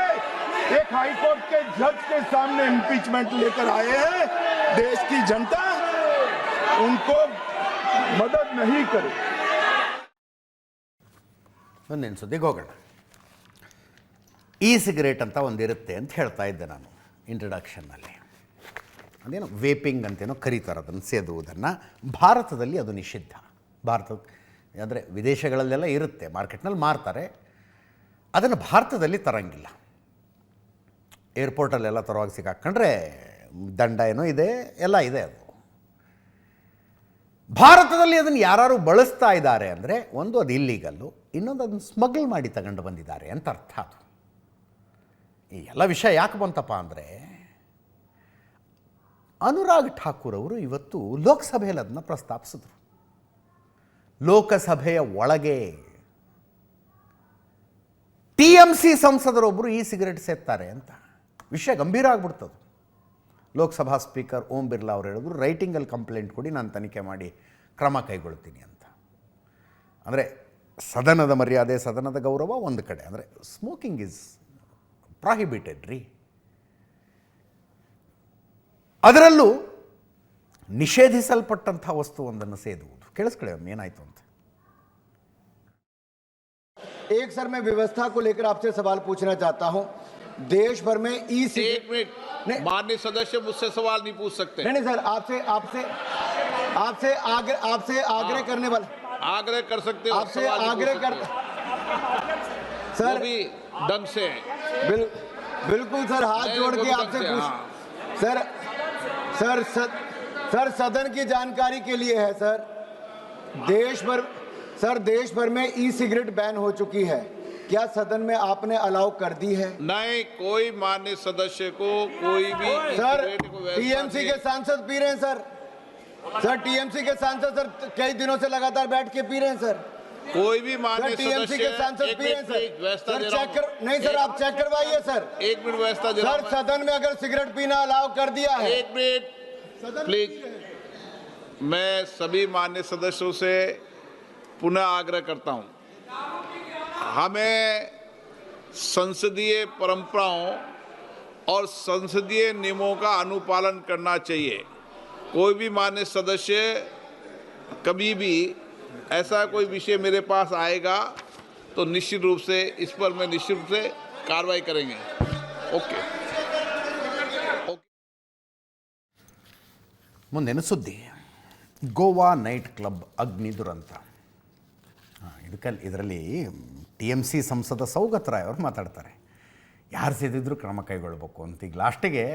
एक हाईकोर्ट के जज के सामने इंपीचमेंट लेकर आए हैं। देश की जनता उनको मदद नहीं करे। ಒಂದೇನು ಸುದ್ದಿಗೆ ಹೋಗೋಣ. ಸಿಗರೇಟ್ ಅಂತ ಒಂದಿರುತ್ತೆ ಅಂತ ಹೇಳ್ತಾ ಇದ್ದೆ ನಾನು ಇಂಟ್ರಡಕ್ಷನ್ನಲ್ಲಿ. ಅದೇನೋ ವೇಪಿಂಗ್ ಅಂತೇನೋ ಕರೀತಾರೆ ಅದನ್ನು, ಸೇದುವುದನ್ನು. ಭಾರತದಲ್ಲಿ ಅದು ನಿಷಿದ್ಧ. ಅಂದರೆ ವಿದೇಶಗಳಲ್ಲೆಲ್ಲ ಇರುತ್ತೆ, ಮಾರ್ಕೆಟ್ನಲ್ಲಿ ಮಾರ್ತಾರೆ. ಅದನ್ನು ಭಾರತದಲ್ಲಿ ತರಂಗಿಲ್ಲ. ಏರ್ಪೋರ್ಟಲ್ಲೆಲ್ಲ ತರುವಾಗ ಸಿಕ್ಕಾಕೊಂಡ್ರೆ ದಂಡ ಏನೋ ಇದೆ, ಎಲ್ಲ ಇದೆ. ಅದು ಭಾರತದಲ್ಲಿ ಅದನ್ನು ಯಾರು ಬಳಸ್ತಾ ಇದ್ದಾರೆ ಅಂದರೆ, ಒಂದು ಅದು ಇಲ್ಲೀಗಲ್ಲು, ಇನ್ನೊಂದು ಅದನ್ನು ಸ್ಮಗ್ಲ್ ಮಾಡಿ ತಗೊಂಡು ಬಂದಿದ್ದಾರೆ ಅಂತ ಅರ್ಥ. ಅದು ಈ ಎಲ್ಲ ವಿಷಯ ಯಾಕೆ ಬಂತಪ್ಪ ಅಂದರೆ, ಅನುರಾಗ್ ಠಾಕೂರ್ ಅವರು ಇವತ್ತು ಲೋಕಸಭೆಯಲ್ಲಿ ಅದನ್ನು ಪ್ರಸ್ತಾಪಿಸಿದ್ರು. ಲೋಕಸಭೆಯ ಒಳಗೆ TMC ಸಂಸದರೊಬ್ಬರು ಸಿಗರೇಟ್ ಸೇರ್ತಾರೆ ಅಂತ ವಿಷಯ ಗಂಭೀರ ಆಗ್ಬಿಡ್ತದೆ. ಲೋಕಸಭಾ ಸ್ಪೀಕರ್ ಓಂ ಬಿರ್ಲಾ ಅವರು ಹೇಳಿದ್ರು, ರೈಟಿಂಗಲ್ಲಿ ಕಂಪ್ಲೇಂಟ್ ಕೊಡಿ, ನಾನು ತನಿಖೆ ಮಾಡಿ ಕ್ರಮ ಕೈಗೊಳ್ತೀನಿ ಅಂತ. ಅಂದರೆ ಸದನದ ಮರ್ಯಾದೆ, ಸದನದ ಗೌರವ ಒಂದು ಕಡೆ, ಅಂದರೆ ಸ್ಮೋಕಿಂಗ್ ಈಸ್ ಪ್ರಾಹಿಬಿಟೆಡ್ ರೀ. ಅದರಲ್ಲೂ ನಿಷೇಧಿಸಲ್ಪಟ್ಟಂಥ ವಸ್ತುವೊಂದನ್ನು ಸೇದುವುದು. ಕೇಳಿಸ್ಕೊಳ್ಳಿ ಒಮ್ಮೆ ಏನಾಯಿತು ಅಂತ. एक सर मैं व्यवस्था को लेकर आपसे सवाल पूछना चाहता हूं। देश भर में ई सिगरेट, माननीय सदस्य मुझसे सवाल नहीं पूछ सकते। नहीं सर, आपसे आग्रह करने वाला, आग्रह कर सकते हो, आपसे आग्रह कर सर भी ढंग से बिल्कुल सर, हाथ जोड़ के आपसे पूछ सर सदन की जानकारी के लिए है सर। देश भर में ई सिगरेट बैन हो चुकी है, क्या सदन में आपने अलाउ कर दी है? नहीं, कोई माननीय सदस्य को कोई भी सर टीएमसी के सांसद पी रहे हैं सर टीएमसी के सांसद सर कई दिनों से लगातार बैठ के पी रहे हैं सर। कोई भी माननीय टीएमसी के सांसद पी रहे हैं सर चेक कर, नहीं सर आप चेक करवाइए सर। एक मिनट व्यवस्था दे रहा हूं। सर सदन में अगर सिगरेट पीना अलाउ कर दिया है, एक मिनट प्लीज। मैं सभी माननीय सदस्यों से पुनः आग्रह करता हूं, हमें संसदीय परंपराओं और संसदीय नियमों का अनुपालन करना चाहिए। कोई भी माननीय सदस्य कभी भी ऐसा कोई विषय मेरे पास आएगा तो निश्चित रूप से इस पर मैं निश्चित रूप से कार्रवाई करेंगे। ओके। ಮುಂದಿನ ಸುದ್ದಿ, ಗೋವಾ ನೈಟ್ ಕ್ಲಬ್ ಅಗ್ನಿ ದುರಂತ. ಇದರಲ್ಲಿ TMC ಸಂಸದ ಸೌಗತ್ ರಾಯ್ ಅವರು ಮಾತಾಡ್ತಾರೆ, ಯಾರು ಸೇದಿದ್ರು ಕ್ರಮ ಕೈಗೊಳ್ಬೇಕು ಅಂತ. ಈಗ ಲಾಸ್ಟಿಗೆ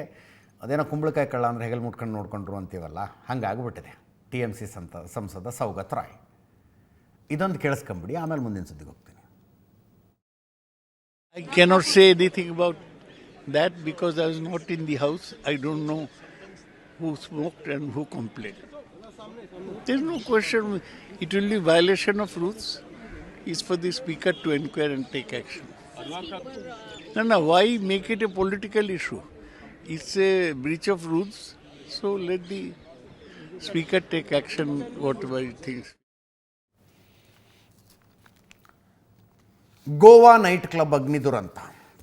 ಅದೇನೋ ಕುಂಬಳಕಾಯಿ ಕಳ್ಳ ಅಂದರೆ ಹೆಗಲು ಮುಟ್ಕೊಂಡು ನೋಡ್ಕೊಂಡ್ರು ಅಂತೀವಲ್ಲ, ಹಂಗಾಗ್ಬಿಟ್ಟಿದೆ TMC ಸಂಸದ ಸೌಗತ್ ರಾಯ್. ಇದೊಂದು ಕೇಳಿಸ್ಕೊಂಬಿಡಿ, ಆಮೇಲೆ ಮುಂದಿನ ಸುದ್ದಿಗೆ ಹೋಗ್ತೀನಿ. I cannot say anything about that because I was not in the house. I don't know who smoked and who complained. There is no question. It will be violation of rules. It's for the speaker to inquire and take action. No, why make it a political issue? It's a breach of rules. So let the speaker take action, whatever he thinks. Goa night club ಅಗ್ನಿ ದುರಂತ.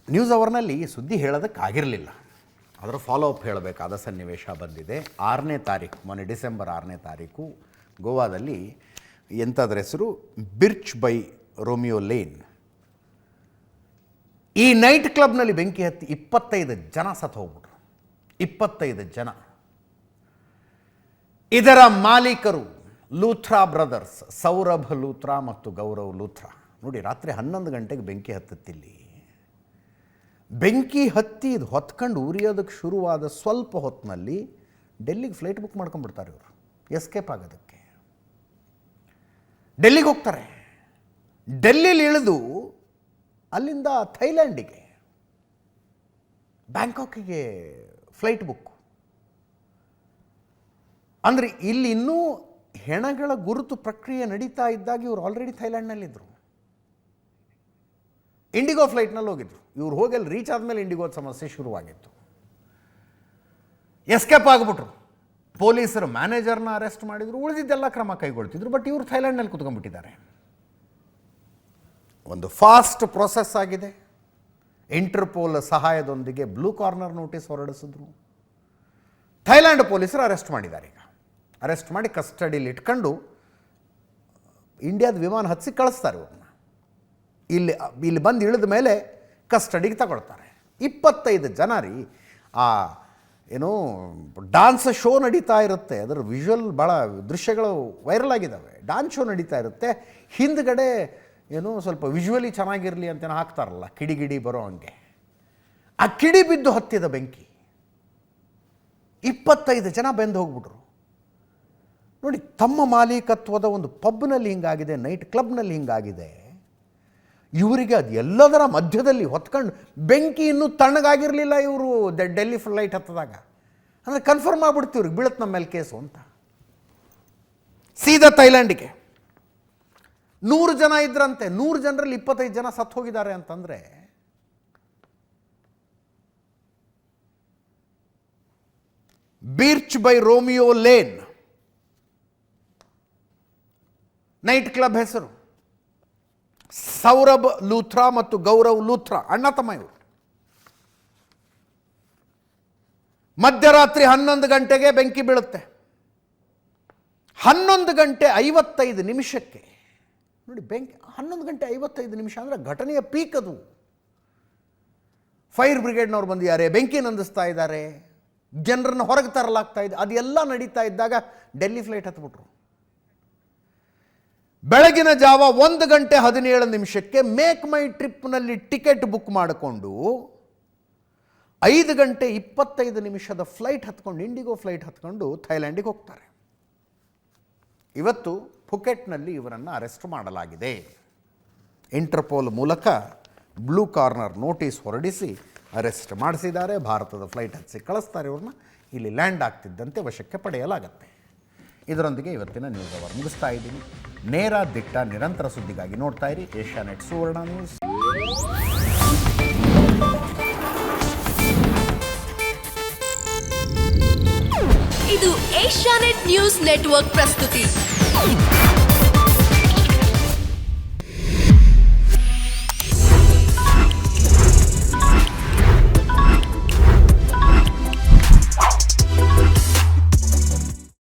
News ಅವರ್ನಲ್ಲಿ ಸುದ್ದಿ ಹೇಳೋದಕ್ಕಾಗಿರಲಿಲ್ಲ, ಅದರ follow up ಹೇಳಬೇಕಾದ ಸನ್ನಿವೇಶ ಬಂದಿದೆ. 6ನೇ ತಾರೀಕು, ಮೊನ್ನೆ December 6ನೇ ತಾರೀಕು ಗೋವಾದಲ್ಲಿ, ಎಂಥದ್ರ ಹೆಸರು, ಬಿರ್ಚ್ ಬೈ ರೋಮಿಯೋ ಲೇನ್, ಈ ನೈಟ್ ಕ್ಲಬ್ನಲ್ಲಿ ಬೆಂಕಿ ಹತ್ತಿ 25 ಜನ ಸತ್ತು ಹೋಗ್ಬಿಟ್ರು. 25 ಜನ. ಇದರ ಮಾಲೀಕರು ಲೂಥ್ರಾ ಬ್ರದರ್ಸ್, ಸೌರಭ್ ಲೂಥ್ರಾ ಮತ್ತು ಗೌರವ್ ಲೂಥ್ರಾ. ನೋಡಿ, ರಾತ್ರಿ 11 ಗಂಟೆಗೆ ಬೆಂಕಿ ಹತ್ತುತ್ತಿಲ್ಲಿ. ಬೆಂಕಿ ಹತ್ತಿ ಇದು ಹೊತ್ಕೊಂಡು ಉರಿಯೋದಕ್ಕೆ ಶುರುವಾದ ಸ್ವಲ್ಪ ಹೊತ್ತಿನಲ್ಲಿ ಡೆಲ್ಲಿಗೆ ಫ್ಲೈಟ್ ಬುಕ್ ಮಾಡ್ಕೊಂಡ್ಬಿಡ್ತಾರೆ ಇವರು, ಎಸ್ಕೇಪ್ ಆಗೋದಕ್ಕೆ. ಡೆಲ್ಲಿಗೆ ಹೋಗ್ತಾರೆ. ಡೆಲ್ಲಿಲಿ ಇಳಿದು ಅಲ್ಲಿಂದ ಥೈಲ್ಯಾಂಡಿಗೆ, ಬ್ಯಾಂಕಾಕಿಗೆ ಫ್ಲೈಟ್ ಬುಕ್. ಅಂದರೆ ಇಲ್ಲಿ ಇನ್ನೂ ಹೆಣಗಳ ಗುರುತು ಪ್ರಕ್ರಿಯೆ ನಡೀತಾ ಇದ್ದಾಗ ಇವರು ಆಲ್ರೆಡಿ ಥೈಲ್ಯಾಂಡ್ನಲ್ಲಿದ್ದರು. ಇಂಡಿಗೋ ಫ್ಲೈಟ್ನಲ್ಲಿ ಹೋಗಿದ್ರು. ಇವ್ರು ಹೋಗಿ ಅಲ್ಲಿ ರೀಚ್ ಆದಮೇಲೆ ಇಂಡಿಗೋದ ಸಮಸ್ಯೆ ಶುರುವಾಗಿತ್ತು. ಎಸ್ಕೇಪ್ ಆಗಿಬಿಟ್ರು. ಪೊಲೀಸರು ಮ್ಯಾನೇಜರ್ನ ಅರೆಸ್ಟ್ ಮಾಡಿದರು, ಉಳಿದಿದ್ದೆಲ್ಲ ಕ್ರಮ ಕೈಗೊಳ್ತಿದ್ರು. ಬಟ್ ಇವರು ಥೈಲ್ಯಾಂಡ್ನಲ್ಲಿ ಕುತ್ಕೊಂಡ್ಬಿಟ್ಟಿದ್ದಾರೆ. ಒಂದು ಫಾಸ್ಟ್ ಪ್ರೊಸೆಸ್ ಆಗಿದೆ. ಇಂಟರ್ಪೋಲ್ ಸಹಾಯದೊಂದಿಗೆ ಬ್ಲೂ ಕಾರ್ನರ್ ನೋಟಿಸ್ ಹೊರಡಿಸಿದ್ರು. ಥೈಲ್ಯಾಂಡ್ ಪೊಲೀಸರು ಅರೆಸ್ಟ್ ಮಾಡಿದ್ದಾರೆ. ಈಗ ಅರೆಸ್ಟ್ ಮಾಡಿ ಕಸ್ಟಡಿಲಿ ಇಟ್ಕೊಂಡು ಇಂಡಿಯಾದ ವಿಮಾನ ಹತ್ಸಿ ಕಳಿಸ್ತಾರೆ ಇವ್ರನ್ನ. ಇಲ್ಲಿ ಬಂದು ಇಳಿದ ಮೇಲೆ ಕಸ್ಟಡಿಗೆ ತಗೊಳ್ತಾರೆ. 25 ಜನ ರೀ. ಏನೋ ಡಾನ್ಸ್ ಶೋ ನಡೀತಾ ಇರುತ್ತೆ, ಅದರ ವಿಜುವಲ್ ಭಾಳ ದೃಶ್ಯಗಳು ವೈರಲ್ ಆಗಿದ್ದಾವೆ. ಡಾನ್ಸ್ ಶೋ ನಡೀತಾ ಇರುತ್ತೆ, ಹಿಂದ್ಗಡೆ ಏನೋ ಸ್ವಲ್ಪ ವಿಜುವಲಿ ಚೆನ್ನಾಗಿರಲಿ ಅಂತೇನೋ ಹಾಕ್ತಾರಲ್ಲ, ಕಿಡಿಗಿಡಿ ಬರೋ ಹಂಗೆ. ಆ ಕಿಡಿ ಬಿದ್ದು ಹತ್ತಿದ ಬೆಂಕಿ, 25 ಜನ ಬೆಂದು ಹೋಗ್ಬಿಟ್ರು. ನೋಡಿ, ತಮ್ಮ ಮಾಲೀಕತ್ವದ ಒಂದು ಪಬ್ನಲ್ಲಿ ಹಿಂಗಾಗಿದೆ, ನೈಟ್ ಕ್ಲಬ್ನಲ್ಲಿ ಹಿಂಗಾಗಿದೆ. ಇವರಿಗೆ ಅದು ಎಲ್ಲದರ ಮಧ್ಯದಲ್ಲಿ ಹೊತ್ಕೊಂಡು ಬೆಂಕಿ ಇನ್ನೂ ತಣ್ಣಗಾಗಿರಲಿಲ್ಲ ಇವರು ಡೆಲ್ಲಿ ಫ್ಲೈಟ್ ಹತ್ತದಾಗ. ಅಂದರೆ ಕನ್ಫರ್ಮ್ ಆಗ್ಬಿಡ್ತು ಇವ್ರಿಗೆ ಬೀಳುತ್ತೆ ನಮ್ಮ ಮೇಲೆ ಕೇಸು ಅಂತ. ಸೀದಾ ಥೈಲ್ಯಾಂಡಿಗೆ. 100 ಜನ ಇದ್ರಂತೆ. 100 ಜನರಲ್ಲಿ 25 ಜನ ಸತ್ತು ಹೋಗಿದ್ದಾರೆ ಅಂತಂದರೆ beach by Romeo lane night club ಹೆಸರು. ಸೌರಭ್ ಲೂಥ್ರಾ ಮತ್ತು ಗೌರವ್ ಲೂಥ್ರಾ ಅಣ್ಣ ತಮ್ಮ ಇವರು. ಮಧ್ಯರಾತ್ರಿ 11 ಗಂಟೆಗೆ ಬೆಂಕಿ ಬೀಳುತ್ತೆ. 11 ಗಂಟೆ 55 ನಿಮಿಷಕ್ಕೆ ನೋಡಿ ಬೆಂಕಿ. 11 ಗಂಟೆ 55 ನಿಮಿಷ ಅಂದರೆ ಘಟನೆಯ ಪೀಕ್ ಅದು. ಫೈರ್ ಬ್ರಿಗೇಡ್ನವ್ರು ಬಂದಿದ್ದಾರೆ, ಬೆಂಕಿ ನಂದಿಸ್ತಾ ಇದ್ದಾರೆ, ಜನರನ್ನು ಹೊರಗೆ ತರಲಾಗ್ತಾ ಇದೆ. ಅದೆಲ್ಲ ನಡೀತಾ ಇದ್ದಾಗ ಡೆಲ್ಲಿ ಫ್ಲೈಟ್ ಹತ್ಬಿಟ್ರು. ಬೆಳಗಿನ ಜಾವ 1 ಗಂಟೆ 17 ನಿಮಿಷಕ್ಕೆ ಮೇಕ್ ಮೈ ಟ್ರಿಪ್ನಲ್ಲಿ ಟಿಕೆಟ್ ಬುಕ್ ಮಾಡಿಕೊಂಡು 5 ಗಂಟೆ 25 ನಿಮಿಷದ ಫ್ಲೈಟ್ ಹತ್ಕೊಂಡು, ಇಂಡಿಗೋ ಫ್ಲೈಟ್ ಹತ್ಕೊಂಡು ಥೈಲ್ಯಾಂಡಿಗೆ ಹೋಗ್ತಾರೆ. ಇವತ್ತು ಫುಕೆಟ್ನಲ್ಲಿ ಇವರನ್ನು ಅರೆಸ್ಟ್ ಮಾಡಲಾಗಿದೆ. ಇಂಟರ್ಪೋಲ್ ಮೂಲಕ ಬ್ಲೂ ಕಾರ್ನರ್ ನೋಟಿಸ್ ಹೊರಡಿಸಿ ಅರೆಸ್ಟ್ ಮಾಡಿಸಿದ್ದಾರೆ. ಭಾರತದ ಫ್ಲೈಟ್ ಹತ್ತಿಸಿ ಕಳಿಸ್ತಾರೆ. ಇವ್ರನ್ನ ಇಲ್ಲಿ ಲ್ಯಾಂಡ್ ಆಗ್ತಿದ್ದಂತೆ ವಶಕ್ಕೆ ಪಡೆಯಲಾಗುತ್ತೆ. ಇದರೊಂದಿಗೆ ಇವತ್ತಿನ ನ್ಯೂಸ್ ಅವರ್ ಮುಗಿಸ್ತಾ ಇದ್ದೀನಿ. ನೇರ ದಿಟ್ಟ ನಿರಂತರ ಸುದ್ದಿಗಾಗಿ ನೋಡ್ತಾ ಇರಿ ಏಷ್ಯಾನೆಟ್ ಸುವರ್ಣ ನ್ಯೂಸ್. ಇದು ಏಷ್ಯಾನೆಟ್ ನ್ಯೂಸ್ ನೆಟ್ವರ್ಕ್ ಪ್ರಸ್ತುತಿ.